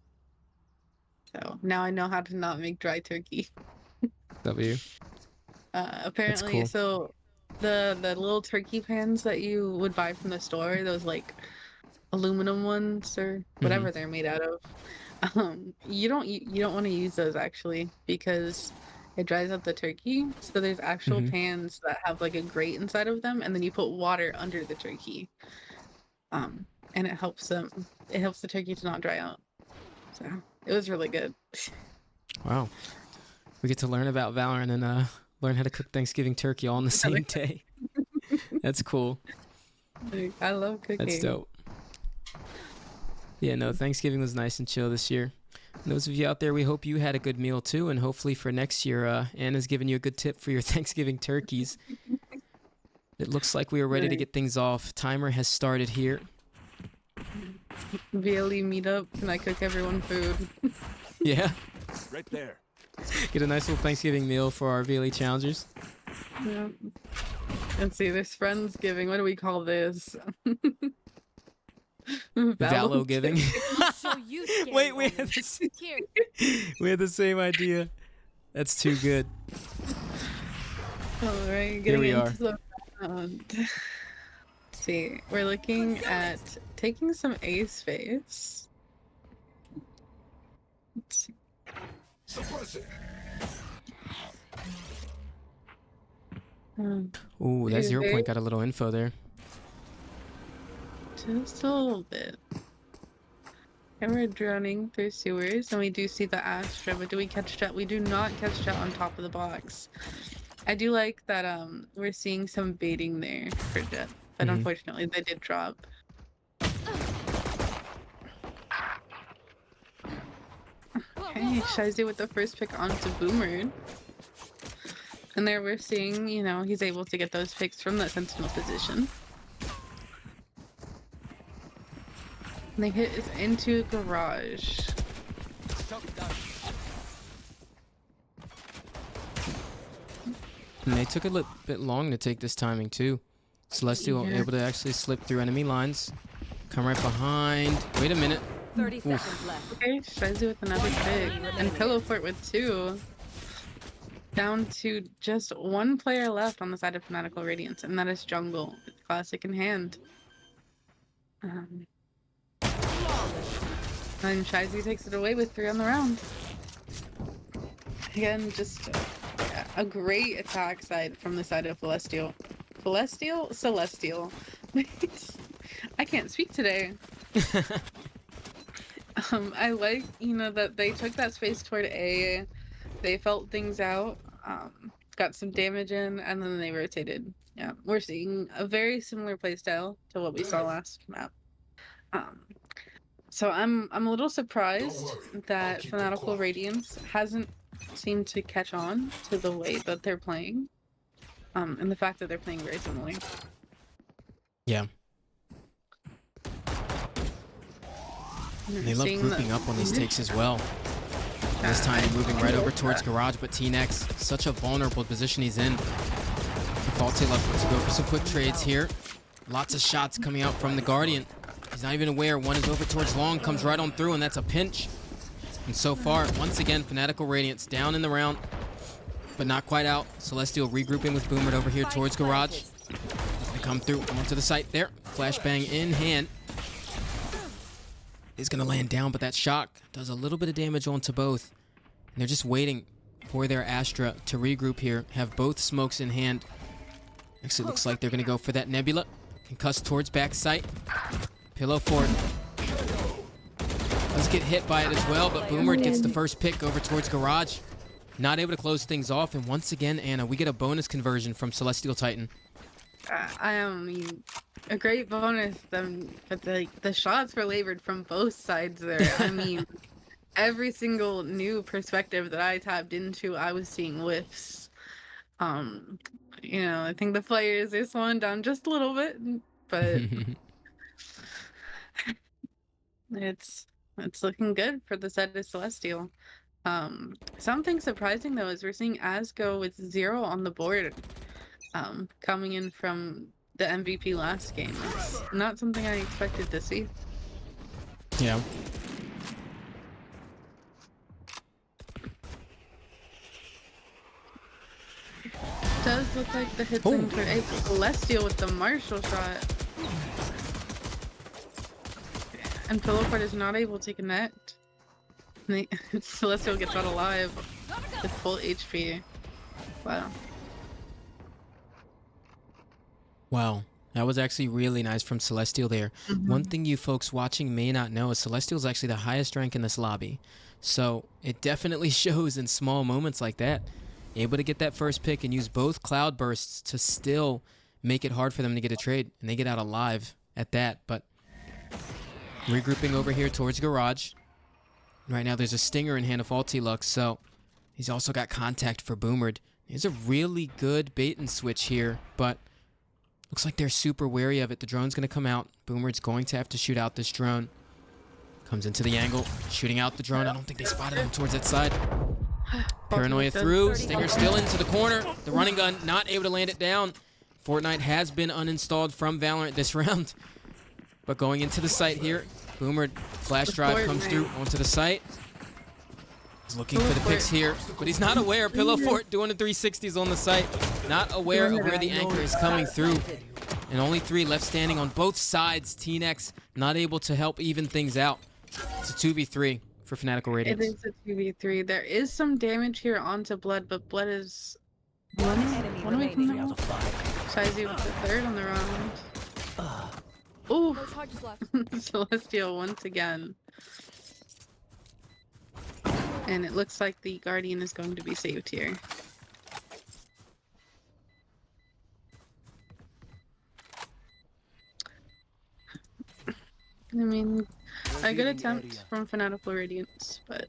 Speaker 4: So now I know how to not make dry turkey.
Speaker 3: W.
Speaker 4: Apparently,
Speaker 3: cool.
Speaker 4: so the little turkey pans that you would buy from the store, those like aluminum ones or whatever they're made out of, you don't want to use those actually because it dries out the turkey. So there's actual pans that have like a grate inside of them, and then you put water under the turkey, and it helps the turkey to not dry out. So it was really good.
Speaker 3: Wow. We get to learn about Valorant and learn how to cook Thanksgiving turkey all on the same day. That's cool.
Speaker 4: I love cooking.
Speaker 3: That's dope. Yeah, no, Thanksgiving was nice and chill this year. And those of you out there, we hope you had a good meal too, and hopefully for next year, Anna's giving you a good tip for your Thanksgiving turkeys. It looks like we are ready to get things off. Timer has started here.
Speaker 4: VLE meetup, and I cook everyone food.
Speaker 3: Yeah.
Speaker 2: Right there.
Speaker 3: Get a nice little Thanksgiving meal for our VLE Challengers.
Speaker 4: Yeah. Let's see, there's Friendsgiving. What do we call this?
Speaker 3: Valo giving.
Speaker 7: So you
Speaker 3: Wait, we had
Speaker 7: Here.
Speaker 3: we had the same idea. That's too good.
Speaker 4: All right,
Speaker 3: Here we
Speaker 4: getting
Speaker 3: are.
Speaker 4: into the round. Let's see, we're looking at taking some ace space. Let's see.
Speaker 3: Ooh, that 0
Speaker 4: Okay.
Speaker 3: point got a little info there.
Speaker 4: Just a little bit. And we're droning through sewers, and we do see the Astra, but do we catch Jet? We do not catch Jet on top of the box. I do like that we're seeing some baiting there for Jet, but unfortunately they did drop. Okay, Shizy with the first pick onto Boomer. And there we're seeing, you know, he's able to get those picks from that sentinel position. And the hit is into garage.
Speaker 3: And they took a little bit long to take this timing too. Celestial able to actually slip through enemy lines. Come right behind. Wait a minute.
Speaker 6: 30 seconds left.
Speaker 4: Okay, Shizy with another pick. And Pillow Fort with 2. Down to just one player left on the side of Fanatical Radiance, and that is Jungle, with Classic in hand. And Shizy takes it away with 3 on the round. Again, just a great attack side from the side of Celestial. Celestial. I can't speak today. I like, you know, that they took that space toward A. They felt things out, got some damage in, and then they rotated. Yeah, we're seeing a very similar playstyle to what we saw last map. So I'm a little surprised that Fanatical Radiance hasn't seemed to catch on to the way that they're playing, and the fact that they're playing very similarly.
Speaker 3: Yeah. They love grouping up on these takes as well. This time moving right over towards garage, but T-Nex, such a vulnerable position he's in. Faulty left to go for some quick trades here. Lots of shots coming out from the Guardian. He's not even aware. One is over towards long, comes right on through, and that's a pinch. And so far, once again, Fanatical Radiance down in the round, but not quite out. Celestial regrouping with Boomer over here towards garage. They come through onto the site there. Flashbang in hand. Is going to land down, but that shock does a little bit of damage onto both. And they're just waiting for their Astra to regroup here, have both smokes in hand. Actually, looks like they're going to go for that Nebula. Concuss towards back site. Pillow Fort does get hit by it as well, but Boomer gets the first pick over towards garage. Not able to close things off, and once again, Anna, we get a bonus conversion from Celestial Titan.
Speaker 4: A great bonus, but the shots were labored from both sides there. I mean, every single new perspective that I tapped into, I was seeing whiffs. You know, I think the players are slowing down just a little bit, but it's looking good for the side of Celestial. Something surprising though is we're seeing Az go with 0 on the board, coming in from the MVP last game. It's not something I expected to see.
Speaker 3: Yeah.
Speaker 4: Does look like the hits in for a Celestial with the Marshall shot. And Philipart is not able to connect. Celestial gets out alive with full HP. Wow.
Speaker 3: Wow. That was actually really nice from Celestial there. One thing you folks watching may not know is Celestial is actually the highest rank in this lobby. So it definitely shows in small moments like that. Able to get that first pick and use both cloud bursts to still make it hard for them to get a trade. And they get out alive at that. But regrouping over here towards Garage. Right now there's a Stinger in hand of Ulti-Lux, so he's also got contact for Boomered. There's a really good bait and switch here, but looks like they're super wary of it. The drone's going to come out. Boomered's going to have to shoot out this drone. Comes into the angle, shooting out the drone. I don't think they spotted him towards that side. Paranoia through. Stinger still into the corner. The running gun not able to land it down. Fortnite has been uninstalled from Valorant this round. But going into the site here, Boomer flash drive comes through onto the site. He's looking for the picks here, but he's not aware. Pillow Fort doing the 360s on the site. Not aware of where the anchor is coming through. And only 3 left standing on both sides. T-Nex not able to help even things out. It's a 2v3 for Fanatical Radiance.
Speaker 4: It is a 2v3. There is some damage here onto Blood, but Blood is one away from the wall. Shizy with the 3rd on the round. Ooh, Celestial once again. And it looks like the Guardian is going to be saved here. I mean, a good attempt from Fanatical Radiance, but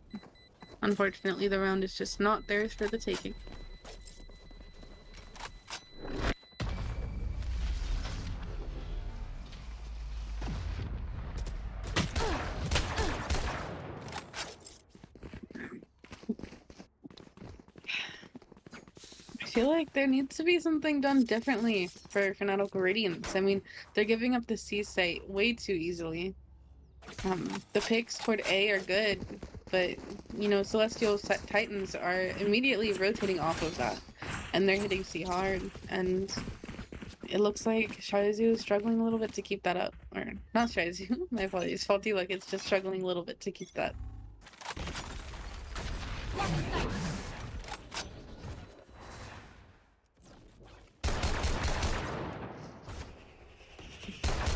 Speaker 4: unfortunately the round is just not theirs for the taking. I feel like there needs to be something done differently for Fanatical Radiance. I mean, they're giving up the C site way too easily. The picks toward A are good, but you know, Celestial Titans are immediately rotating off of that, and they're hitting C hard. And it looks like Shizu is struggling a little bit to keep that up, or not Shizu. My apologies, Faulty. Like it's just struggling a little bit to keep that.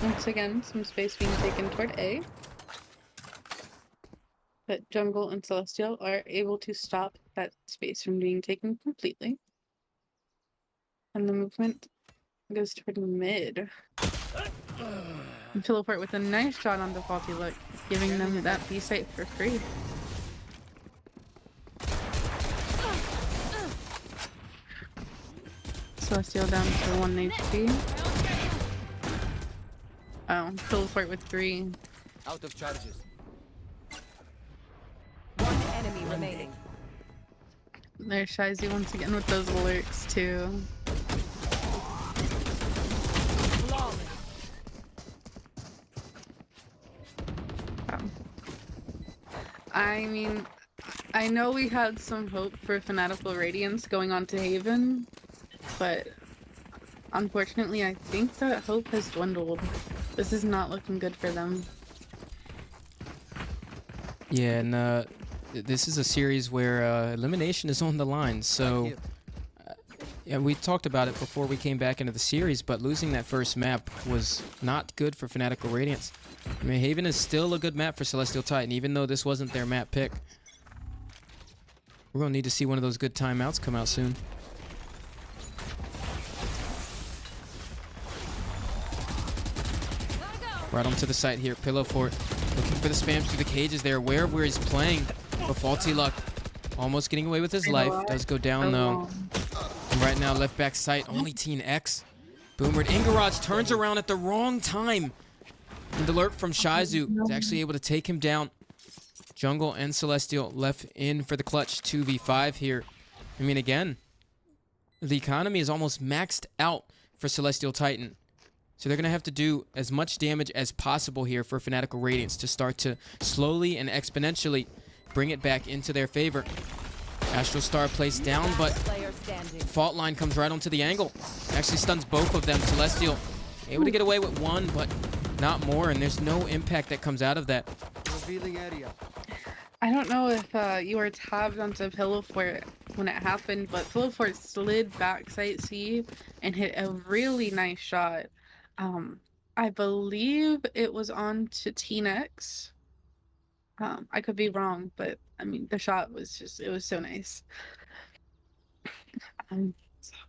Speaker 4: Once again, some space being taken toward A. But Jungle and Celestial are able to stop that space from being taken completely. And the movement goes toward mid. And Philipart with a nice shot on the Faulty Look, giving them that B site for free. Celestial down to 1 HP. Oh, Philipart with 3.
Speaker 2: Out of charges.
Speaker 6: One enemy remaining.
Speaker 4: There's Shizy once again with those alerts too. I mean, I know we had some hope for Fanatical Radiance going on to Haven, but unfortunately I think that hope has dwindled. This is not looking good for them.
Speaker 3: Yeah, and this is a series where elimination is on the line, so yeah, we talked about it before we came back into the series, but losing that first map was not good for Fanatical Radiance. I mean, Haven is still a good map for Celestial Titan, even though this wasn't their map pick. We're going to need to see one of those good timeouts come out soon. Right onto the site here, Pillow Fort looking for the spams through the cages. They're aware of where he's playing. But Faulty Luck almost getting away with his life. Does go down though. And right now, left back sight, only Teen X. Boomer Ingaraj turns around at the wrong time. And the alert from Shizu is actually able to take him down. Jungle and Celestial left in for the clutch 2v5 here. I mean, again, the economy is almost maxed out for Celestial Titan. So they're going to have to do as much damage as possible here for Fanatical Radiance to start to slowly and exponentially bring it back into their favor. Astral Star placed down, but Fault Line comes right onto the angle. Actually stuns both of them. Celestial able to get away with one, but not more, and there's no impact that comes out of that.
Speaker 8: Revealing area.
Speaker 4: I don't know if you were tabbed onto Pillow Fort when it happened, but Pillow Fort slid back site C and hit a really nice shot. I believe it was on to Teen X. I could be wrong, but I mean, the shot was just, it was so nice. So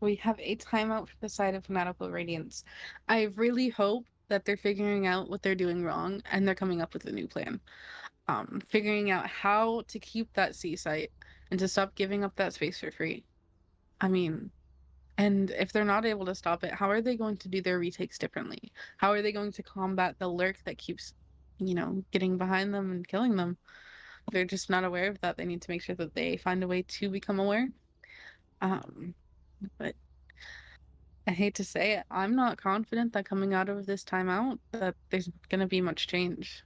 Speaker 4: we have a timeout for the side of Fanatical Radiance. I really hope that they're figuring out what they're doing wrong and they're coming up with a new plan. Figuring out how to keep that C site and to stop giving up that space for free. I mean, and if they're not able to stop it, how are they going to do their retakes differently? How are they going to combat the lurk that keeps, you know, getting behind them and killing them? They're just not aware of that. They need to make sure that they find a way to become aware. But I hate to say it, I'm not confident that coming out of this timeout that there's going to be much change.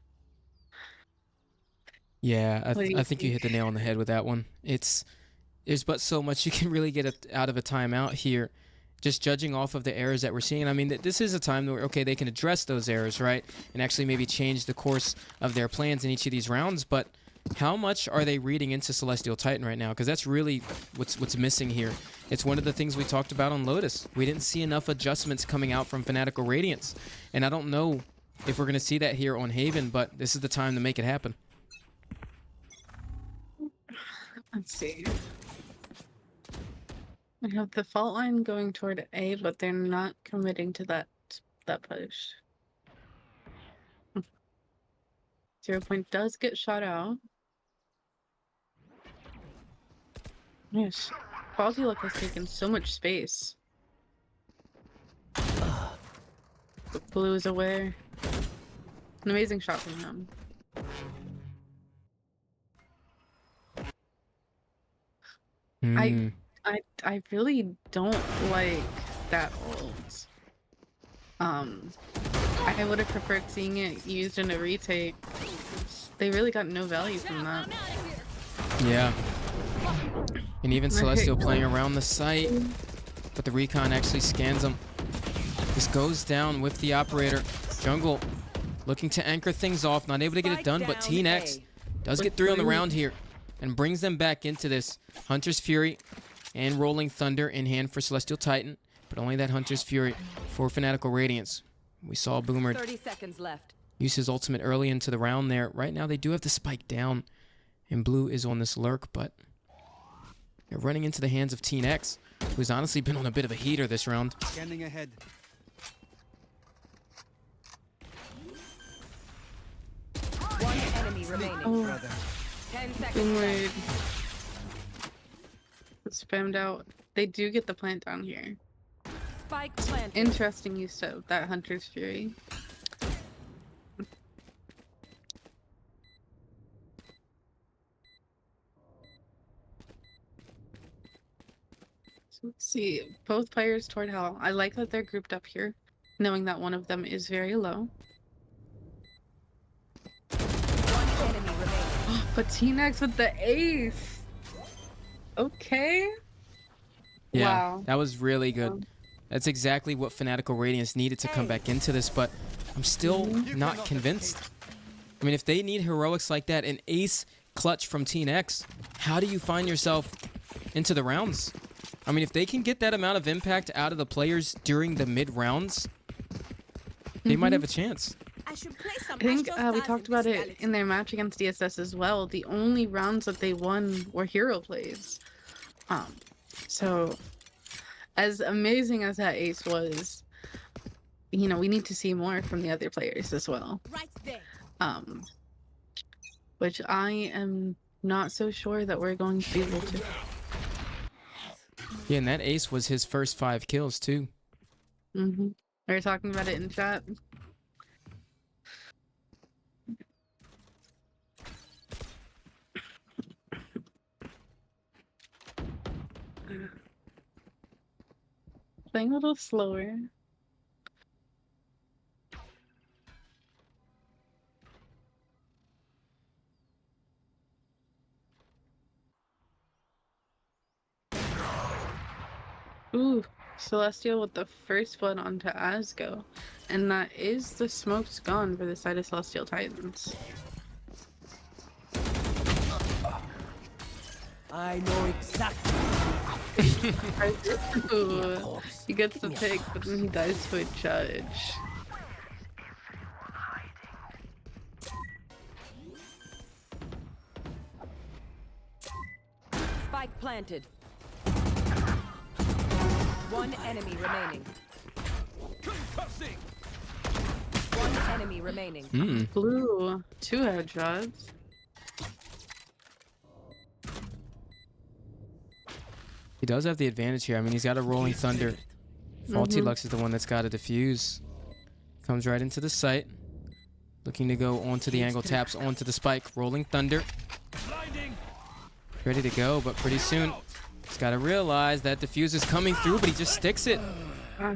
Speaker 3: Yeah, I think you hit the nail on the head with that one. There's but so much you can really get out of a timeout here, just judging off of the errors that we're seeing. I mean, this is a time where, okay, they can address those errors, right, and actually maybe change the course of their plans in each of these rounds, but how much are they reading into Celestial Titan right now? Because that's really what's missing here. It's one of the things we talked about on Lotus. We didn't see enough adjustments coming out from Fanatical Radiance, and I don't know if we're going to see that here on Haven, but this is the time to make it happen.
Speaker 4: Let's see. We have the Fault Line going toward A, but they're not committing to that push. 0 Point does get shot out. Yes. Faulty Luck has taken so much space. The blue is aware. An amazing shot from him. I really don't like that ult. I would have preferred seeing it used in a retake. They really got no value from that.
Speaker 3: Yeah. And even Celestial playing around the site, but the recon actually scans them. This goes down with the operator. Jungle looking to anchor things off, not able to get it done, but Teen X does get through on the round here and brings them back into this. Hunter's Fury and Rolling Thunder in hand for Celestial Titan, but only that Hunter's Fury for Fanatical Radiance. We saw Boomer
Speaker 6: 30 seconds left.
Speaker 3: use his ultimate early into the round there. Right now they do have the spike down, and Blue is on this lurk, but they're running into the hands of Teen X, who's honestly been on a bit of a heater this round.
Speaker 8: Scanning ahead.
Speaker 6: One enemy remaining.
Speaker 4: Oh,
Speaker 6: 10 seconds
Speaker 4: Boomer
Speaker 6: left.
Speaker 4: spammed out. They do get the plant down here.
Speaker 6: Spike planted.
Speaker 4: Interesting use of that Hunter's Fury. So let's see. Both players toward hell. I like that they're grouped up here, knowing that one of them is very low.
Speaker 6: One enemy remaining.
Speaker 4: But T-Nex with the ace. Okay.
Speaker 3: Yeah,
Speaker 4: Wow.
Speaker 3: that was really good. That's exactly what Fanatical Radiance needed to come back into this, but I'm still not convinced. I mean, if they need heroics like that, an ace clutch from Teen X, how do you find yourself into the rounds? I mean, if they can get that amount of impact out of the players during the mid-rounds, they might have a chance.
Speaker 7: I should play some
Speaker 4: I think
Speaker 7: Astro
Speaker 4: we
Speaker 7: Stars
Speaker 4: talked
Speaker 7: in
Speaker 4: about
Speaker 7: this
Speaker 4: it
Speaker 7: reality.
Speaker 4: in their match against DSS as well. The only rounds that they won were hero plays. So as amazing as that ace was, you know, we need to see more from the other players as well.
Speaker 7: Right there.
Speaker 4: Which I am not so sure that we're going to be able to.
Speaker 3: Yeah, and that ace was his first 5 kills too.
Speaker 4: We were talking about it in chat. Playing a little slower. Ooh, Celestial with the first blood onto Asgo. And that is the smoke's gone for the side of Celestial Titans.
Speaker 2: I know exactly.
Speaker 4: Ooh, he gets the pick, but then he dies to a judge.
Speaker 6: Spike planted. One enemy remaining. One enemy remaining.
Speaker 4: Blue, 2 headshots.
Speaker 3: He does have the advantage here. I mean, he's got a rolling thunder. Faulty Lux is the one that's got to defuse. Comes right into the site. Looking to go onto the angle, taps onto the spike. Rolling thunder. Ready to go, but pretty soon he's got to realize that defuse is coming through, but he just sticks it.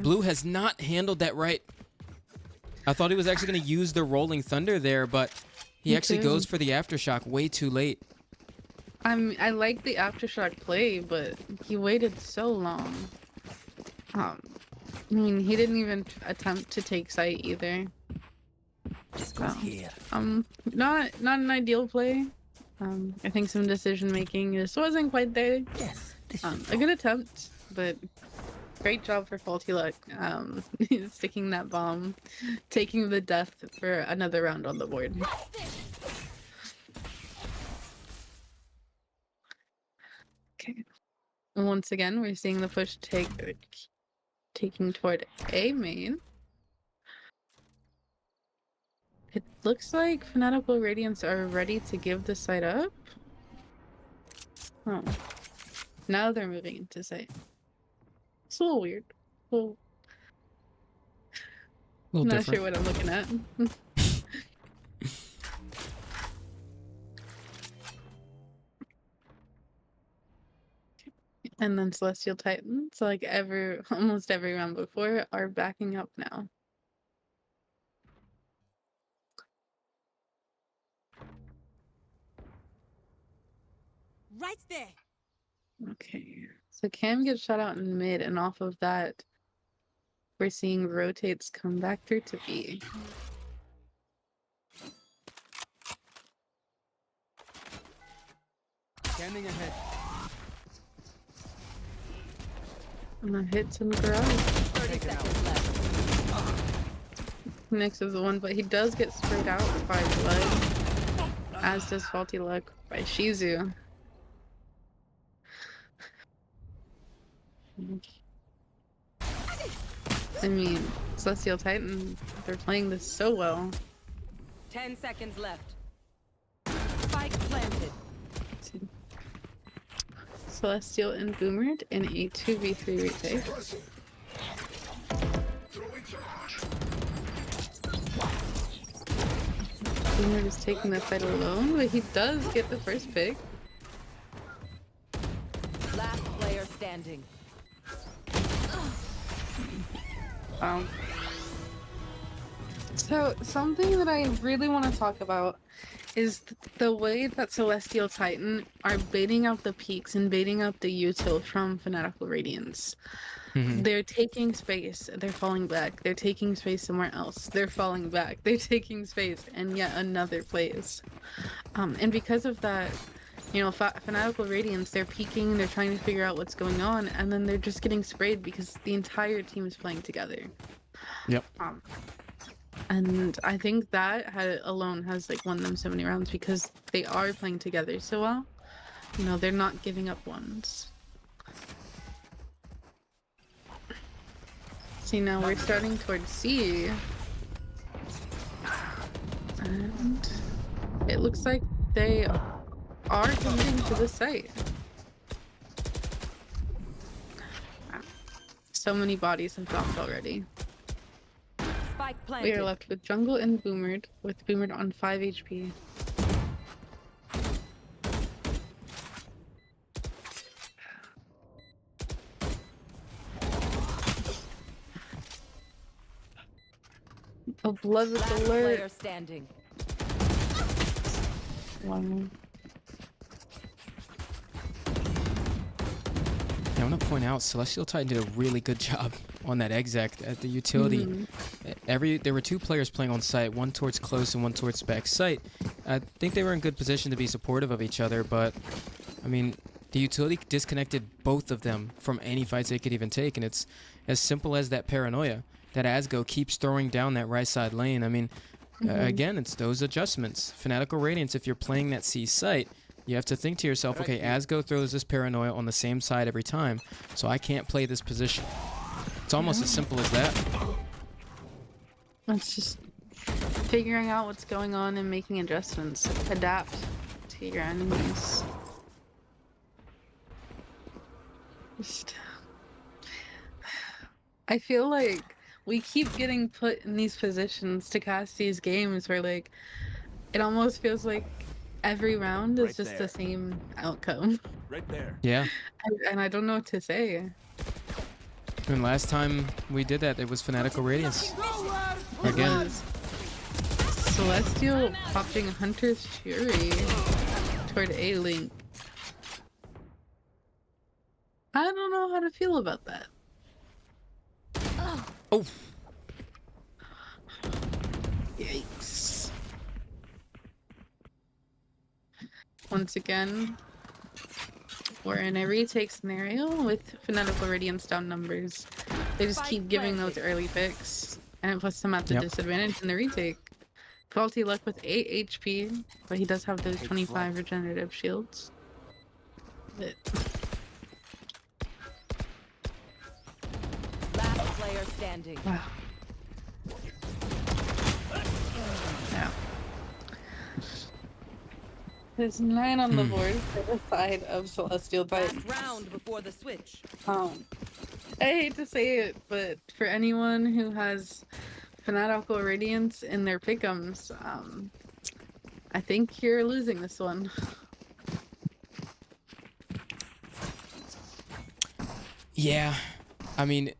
Speaker 3: Blue has not handled that right. I thought he was actually going to use the rolling thunder there, but he actually goes for the aftershock way too late.
Speaker 4: I like the aftershock play, but he waited so long. I mean, he didn't even attempt to take site either. So, not an ideal play. I think some decision making just wasn't quite there.
Speaker 2: Yes.
Speaker 4: A good attempt, but great job for Faulty Luck. Sticking that bomb, taking the death for another round on the board. Okay. Once again, we're seeing the push taking toward A main. It looks like Fanatical Radiance are ready to give the site up. Oh. Now they're moving into site. It's a little weird. I'm not
Speaker 3: different.
Speaker 4: sure what I'm looking at. And then Celestial Titans, like almost every round before, are backing up now.
Speaker 7: Right there.
Speaker 4: Okay, so Cam gets shot out in mid, and off of that, we're seeing rotates come back through to B.
Speaker 8: Scanning ahead.
Speaker 4: And the hits in the garage.
Speaker 6: 30 seconds left.
Speaker 4: Next is the one, but he does get sprayed out by blood, as does Faulty Luck by Shizu. I mean, Celestial Titan, they're playing this so well.
Speaker 6: 10 seconds left. Spike planted.
Speaker 4: Celestial and Boomered in a 2v3 retake. Boomered is taking the fight alone, but he does get the first pick.
Speaker 6: Last player standing.
Speaker 4: So something that I really want to talk about is the way that Celestial Titan are baiting out the peaks and baiting out the util from Fanatical Radiance. They're taking space, they're falling back, they're taking space somewhere else, they're falling back, they're taking space, and yet another plays. And because of that, you know, Fanatical Radiance, they're peeking, they're trying to figure out what's going on, and then they're just getting sprayed because the entire team is playing together.
Speaker 3: Yep.
Speaker 4: And I think that alone has like won them so many rounds because they are playing together so well. You know, they're not giving up ones. See, now we're starting towards C. And it looks like they are committing to this site. So many bodies have dropped already.
Speaker 6: Spike
Speaker 4: We are
Speaker 6: planted.
Speaker 4: left with Jungle and Boomered, with Boomered on 5 HP. Oh, blood with
Speaker 6: Last
Speaker 4: alert.
Speaker 6: player standing.
Speaker 4: One.
Speaker 3: I want to point out, Celestial Titan did a really good job on that exec at the utility. There were 2 players playing on site, one towards close and one towards back site. I think they were in good position to be supportive of each other, but I mean, the utility disconnected both of them from any fights they could even take, and it's as simple as that paranoia that Asgo keeps throwing down that right side lane. I mean, again, it's those adjustments. Fanatical Radiance, if you're playing that C site, you have to think to yourself, okay, Asgo throws this paranoia on the same side every time, so I can't play this position. It's almost as simple as that.
Speaker 4: It's just figuring out what's going on and making adjustments. Adapt to your enemies. Just... I feel like we keep getting put in these positions to cast these games where, like, it almost feels like every round is just the same outcome.
Speaker 2: Right there.
Speaker 3: Yeah.
Speaker 4: And I don't know what to say.
Speaker 3: And last time we did that, it was Fanatical Radiance. Again.
Speaker 4: Celestial popping Hunter's Fury toward A-Link. I don't know how to feel about that.
Speaker 3: Oh!
Speaker 4: Yikes. Once again, we're in a retake scenario with Fanatical Radiance down numbers. They just keep giving those early picks, and it puts them at the disadvantage in the retake. Faulty luck with 8 HP, but he does have those 25 regenerative shields. But...
Speaker 6: Last player standing.
Speaker 4: wow. Yeah. There's 9 on the board for the side of Celestial Titan.
Speaker 6: Last round before the switch.
Speaker 4: I hate to say it, but for anyone who has Fanatical Radiance in their pick'ems, I think you're losing this one.
Speaker 3: Yeah. I mean,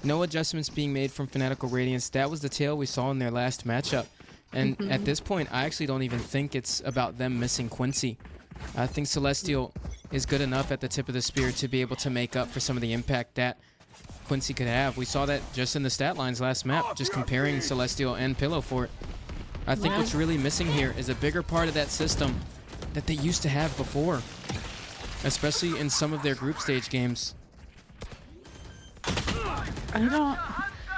Speaker 3: no adjustments being made from Fanatical Radiance. That was the tail we saw in their last matchup. And at this point, I actually don't even think it's about them missing Quincy. I think Celestial is good enough at the tip of the spear to be able to make up for some of the impact that Quincy could have. We saw that just in the stat lines last map, just comparing Celestial and Pillow Fort. I think what's really missing here is a bigger part of that system that they used to have before, especially in some of their group stage games.
Speaker 4: I don't...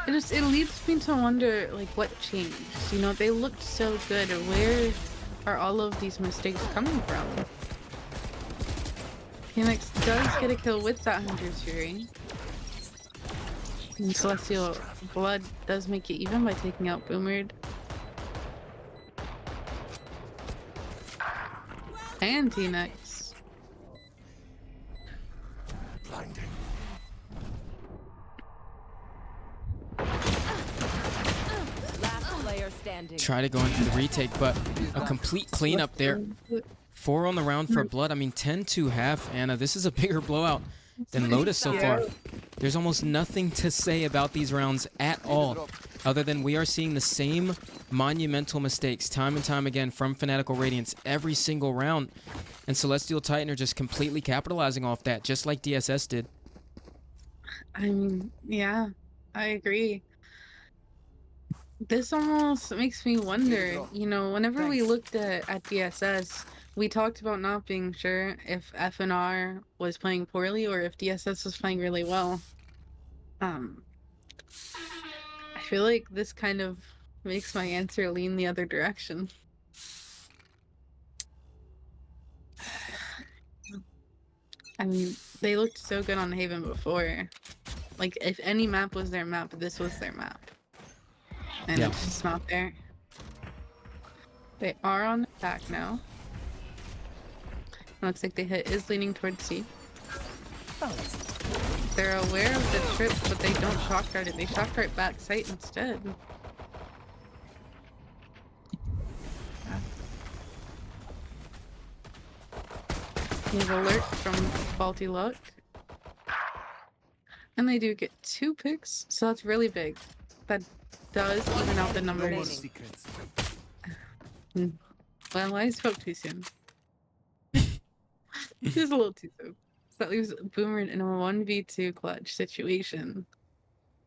Speaker 4: It leads me to wonder, like, what changed? You know, they looked so good. Where are all of these mistakes coming from? Phoenix does get a kill with that Hunter's Fury. And Celestial Blood does make it even by taking out Boomered. And T-Nex.
Speaker 2: Blinding.
Speaker 6: Last player standing.
Speaker 3: Try to go into the retake, but a complete cleanup there. 4 on the round for Blood. I mean, 10-2 Anna. This is a bigger blowout than Lotus so far. There's almost nothing to say about these rounds at all, other than we are seeing the same monumental mistakes time and time again from Fanatical Radiance every single round. And Celestial Titan are just completely capitalizing off that, just like DSS did.
Speaker 4: I mean, yeah, I agree. This almost makes me wonder, you know, whenever we looked at DSS, we talked about not being sure if FNR was playing poorly or if DSS was playing really well. I feel like this kind of makes my answer lean the other direction. I mean, they looked so good on Haven before. Like, if any map was their map, this was their map. And it's just not there. They are on attack now. Looks like the hit is leaning towards C. They're aware of the trip, but they don't shock dart it. They shock dart back site instead. He's alert from faulty luck. And they do get 2 picks, so that's really big. That does even out the numbers. Well, I spoke too soon. Just a little too soon. So that leaves Boomer in a 1v2 clutch situation.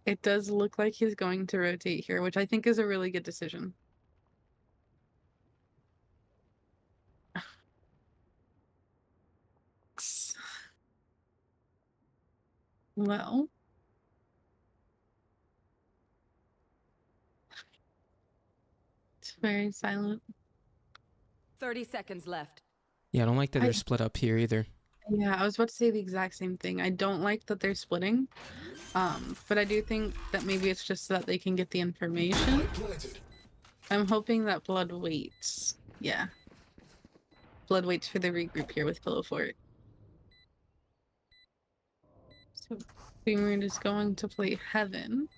Speaker 4: It does look like he's going to rotate here, which I think is a really good decision. Well, it's very silent.
Speaker 6: 30 seconds left.
Speaker 3: Yeah, I don't like that they're split up here either.
Speaker 4: Yeah, I was about to say the exact same thing. I don't like that they're splitting, but I do think that maybe it's just so that they can get the information. I'm hoping that Blood waits. Yeah. Blood waits for the regroup here with Pillow Fort. So Boomer is going to play Heaven.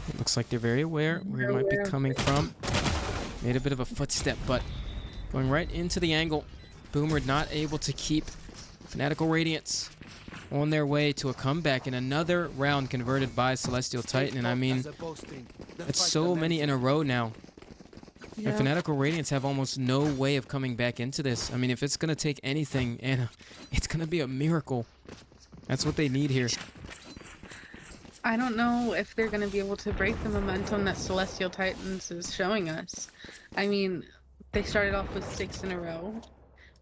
Speaker 3: It looks like they're very aware where he might be coming from. Made a bit of a footstep, but going right into the angle. Boomer not able to keep Fanatical Radiance on their way to a comeback in another round converted by Celestial Titan. And I mean, it's so many in a row now.
Speaker 4: Yeah.
Speaker 3: And Fanatical Radiance have almost no way of coming back into this. I mean, if it's going to take anything, Anna, it's going to be a miracle. That's what they need here.
Speaker 4: I don't know if they're going to be able to break the momentum that Celestial Titans is showing us. I mean, they started off with 6 in a row.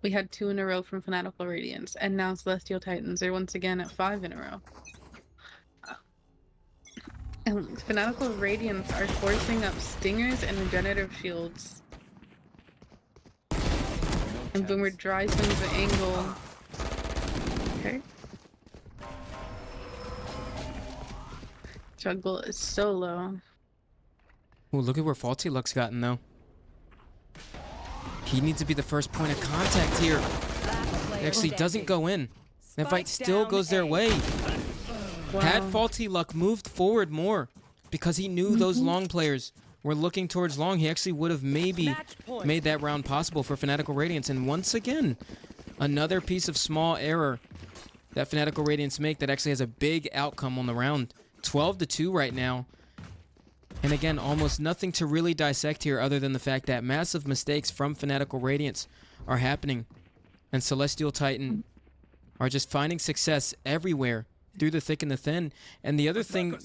Speaker 4: We had 2 in a row from Fanatical Radiance, and now Celestial Titans are once again at 5 in a row. And Fanatical Radiance are forcing up stingers and regenerative shields. And Boomer drives into the angle. Okay. Juggle is so low.
Speaker 3: Ooh, look at where Faulty Luck's gotten, though. He needs to be the first point of contact here. He actually doesn't go in. That fight still goes their way.
Speaker 4: Wow.
Speaker 3: Had Faulty Luck moved forward more, because he knew those long players were looking towards long, he actually would have maybe made that round possible for Fanatical Radiance. And once again, another piece of small error that Fanatical Radiance make that actually has a big outcome on the round. 12-2 right now. And again, almost nothing to really dissect here other than the fact that massive mistakes from Fanatical Radiance are happening. And Celestial Titan are just finding success everywhere through the thick and the thin. And the other thing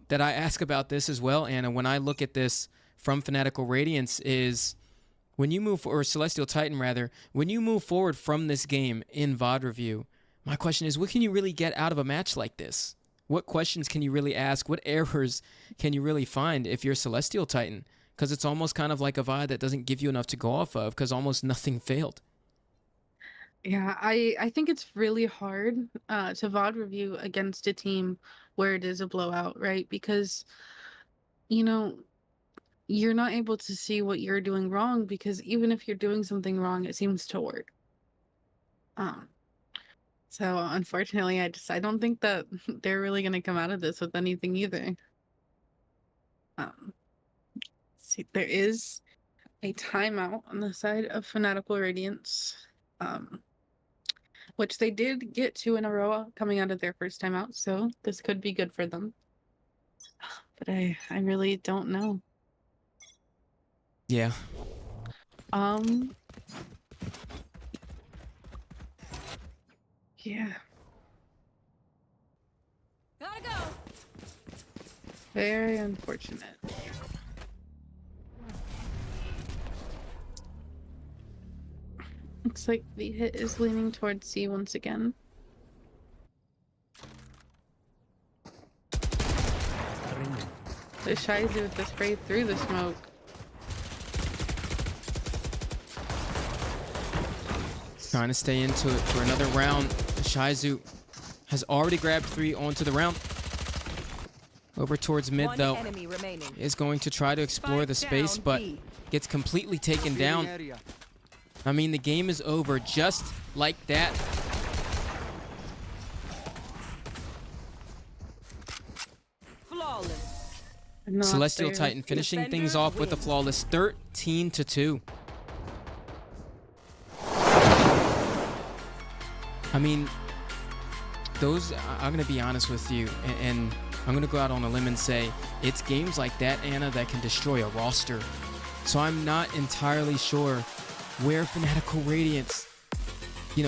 Speaker 3: that I ask about this as well, Anna, when I look at this from Fanatical Radiance is when you move, or Celestial Titan rather, when you move forward from this game in VOD review, my question is, what can you really get out of a match like this? What questions can you really ask? What errors can you really find if you're Celestial Titan? Because it's almost kind of like a VOD that doesn't give you enough to go off of because almost nothing failed.
Speaker 4: Yeah, I think it's really hard to VOD review against a team where it is a blowout, right? Because, you know, you're not able to see what you're doing wrong because even if you're doing something wrong, it seems to work. So unfortunately, I don't think that they're really going to come out of this with anything either. See, there is a timeout on the side of Fanatical Radiance, which they did get 2 in a row coming out of their first timeout, so this could be good for them. But I really don't know.
Speaker 3: Yeah.
Speaker 4: Yeah.
Speaker 7: Gotta go.
Speaker 4: Very unfortunate. Looks like the hit is leaning towards C once again. The Shizu with the spray through the smoke.
Speaker 3: Trying to stay into it for another round. Shizu has already grabbed 3 onto the round. Over towards mid,
Speaker 6: One
Speaker 3: though,
Speaker 6: enemy remaining.
Speaker 3: is going to try to explore the space,
Speaker 6: down
Speaker 3: but
Speaker 6: B.
Speaker 3: gets completely taken
Speaker 8: Revealing
Speaker 3: down.
Speaker 8: area.
Speaker 3: I mean, the game is over just like that.
Speaker 6: Flawless.
Speaker 4: Not
Speaker 3: Celestial
Speaker 4: there.
Speaker 3: Titan finishing things
Speaker 6: Defenders
Speaker 3: off with a
Speaker 6: win.
Speaker 3: flawless 13-2. I mean, I'm going to be honest with you, and I'm going to go out on a limb and say it's games like that, Anna, that can destroy a roster. So I'm not entirely sure where Fanatical Radiance,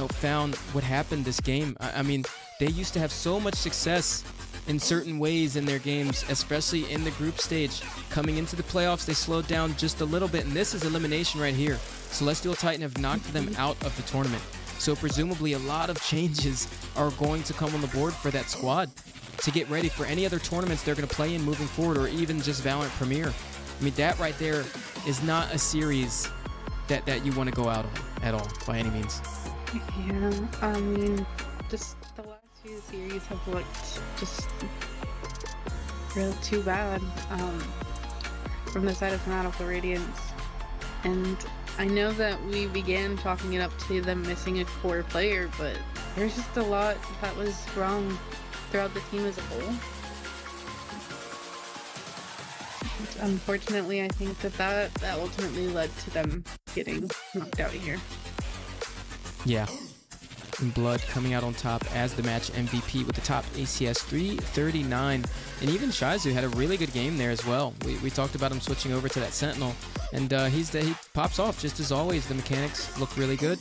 Speaker 3: found what happened this game. I mean, they used to have so much success in certain ways in their games, especially in the group stage. Coming into the playoffs, they slowed down just a little bit, and this is elimination right here. Celestial Titan have knocked them out of the tournament. So presumably a lot of changes are going to come on the board for that squad to get ready for any other tournaments they're going to play in moving forward, or even just VALORANT Premier. I mean, that right there is not a series that you want to go out on at all, by any means.
Speaker 4: Yeah, I mean, just the last few series have looked just real too bad from the side of Fanatical Radiance. And I know that we began chalking it up to them missing a core player, but there's just a lot that was wrong throughout the team as a whole. And unfortunately, I think that ultimately led to them getting knocked out here.
Speaker 3: Yeah. And Blood coming out on top as the match MVP with the top ACS 339. And even Shizu had a really good game there as well. We talked about him switching over to that Sentinel. And he pops off just as always. The mechanics look really good.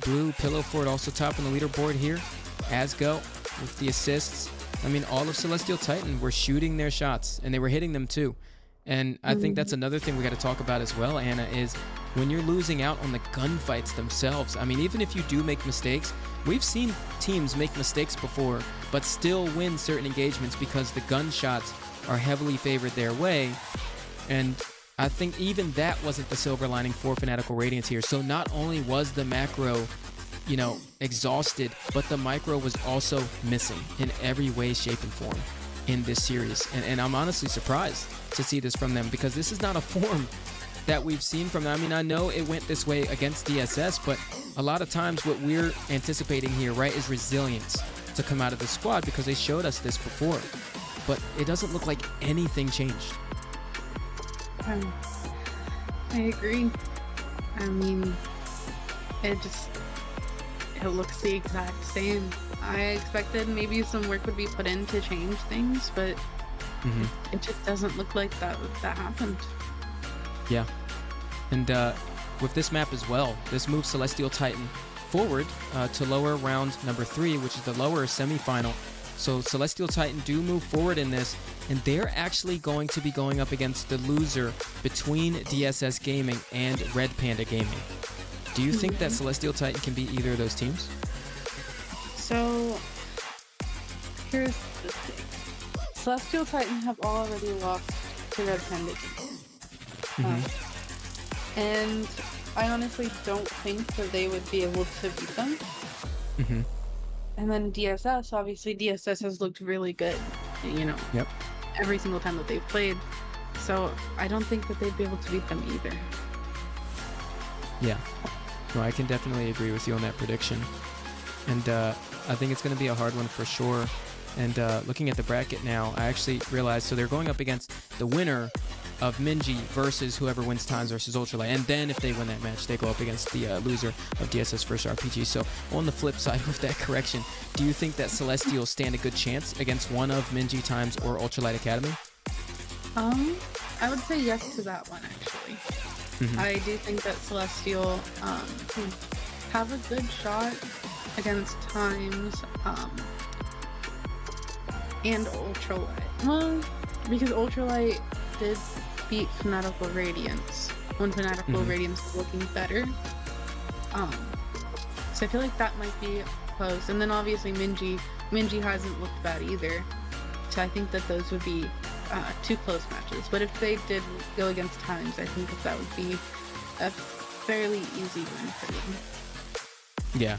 Speaker 3: Blue, Pillow Fort also topping the leaderboard here. Asgo with the assists. I mean, all of Celestial Titan were shooting their shots, and they were hitting them too. And I think that's another thing we got to talk about as well, Anna, is when you're losing out on the gunfights themselves. I mean, even if you do make mistakes, we've seen teams make mistakes before, but still win certain engagements because the gunshots are heavily favored their way. And I think even that wasn't the silver lining for Fanatical Radiance here. So not only was the macro, exhausted, but the micro was also missing in every way, shape, and form in this series. And I'm honestly surprised to see this from them, because this is not a form that we've seen from them. I mean, I know it went this way against DSS, but a lot of times what we're anticipating here, right, is resilience to come out of the squad, because they showed us this before. But it doesn't look like anything changed.
Speaker 4: I agree. I mean, it looks the exact same. I expected maybe some work would be put in to change things, but it just doesn't look like that happened.
Speaker 3: Yeah. And with this map as well, this moves Celestial Titan forward to lower round number 3, which is the lower semifinal. So Celestial Titan do move forward in this, and they're actually going to be going up against the loser between DSS Gaming and Red Panda Gaming. Do you think that Celestial Titan can beat either of those teams?
Speaker 4: So, here's the thing. Celestial Titan have already lost to Red Panda Gaming. And I honestly don't think that they would be able to beat them. And then DSS, obviously DSS has looked really good,
Speaker 3: Yep.
Speaker 4: every single time that they've played. So I don't think that they'd be able to beat them either.
Speaker 3: Yeah. No, I can definitely agree with you on that prediction. And I think it's going to be a hard one for sure. And looking at the bracket now, I actually realized, so they're going up against the winner of Minji versus whoever wins Times versus Ultralight. And then if they win that match, they go up against the loser of DSS First RPG. So on the flip side of that correction, do you think that Celestial stand a good chance against one of Minji Times or Ultralight Academy?
Speaker 4: I would say yes to that one, actually. I do think that Celestial have a good shot against Times and Ultralight. Well, because Ultralight did beat Fanatical Radiance when Fanatical Radiance was looking better. So I feel like that might be close. And then obviously Minji hasn't looked bad either. So I think that those would be two close matches. But if they did go against Times, I think that would be a fairly easy win for them.
Speaker 3: Yeah.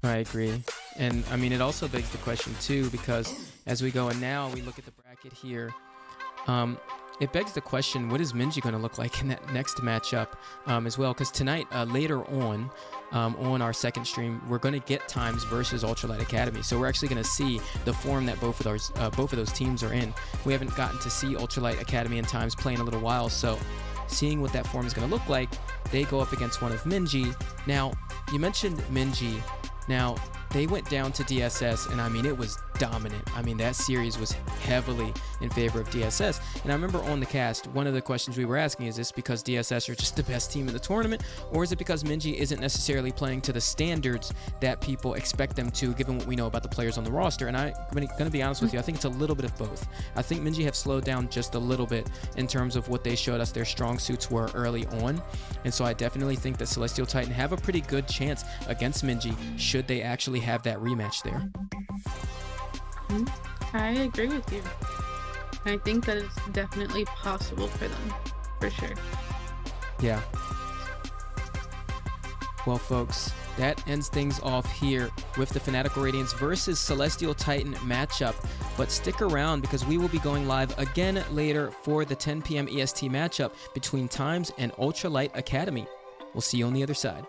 Speaker 3: I agree. And I mean, it also begs the question too, because as we go. And now we look at the bracket here. It begs the question, what is Minji going to look like in that next matchup as well? Because tonight, later on our second stream, we're going to get Times versus Ultralight Academy. So we're actually going to see the form that both of those teams are in. We haven't gotten to see Ultralight Academy and Times play in a little while, so seeing what that form is going to look like, they go up against one of Minji. Now, you mentioned Minji. Now, they went down to DSS, and I mean, it was dominant. I mean, that series was heavily in favor of DSS. And I remember on the cast, one of the questions we were asking, is this because DSS are just the best team in the tournament, or is it because Minji isn't necessarily playing to the standards that people expect them to, given what we know about the players on the roster? And I'm going to be honest with you, I think it's a little bit of both. I think Minji have slowed down just a little bit in terms of what they showed us their strong suits were early on. And so I definitely think that Celestial Titan have a pretty good chance against Minji, should they actually have that rematch there.
Speaker 4: I agree with you. I think that it's definitely possible for them, for sure.
Speaker 3: Yeah. Well, folks, that ends things off here with the Fanatical Radiance versus Celestial Titan matchup. But stick around, because we will be going live again later for the 10 p.m. EST matchup between Times and Ultralight Academy. We'll see you on the other side.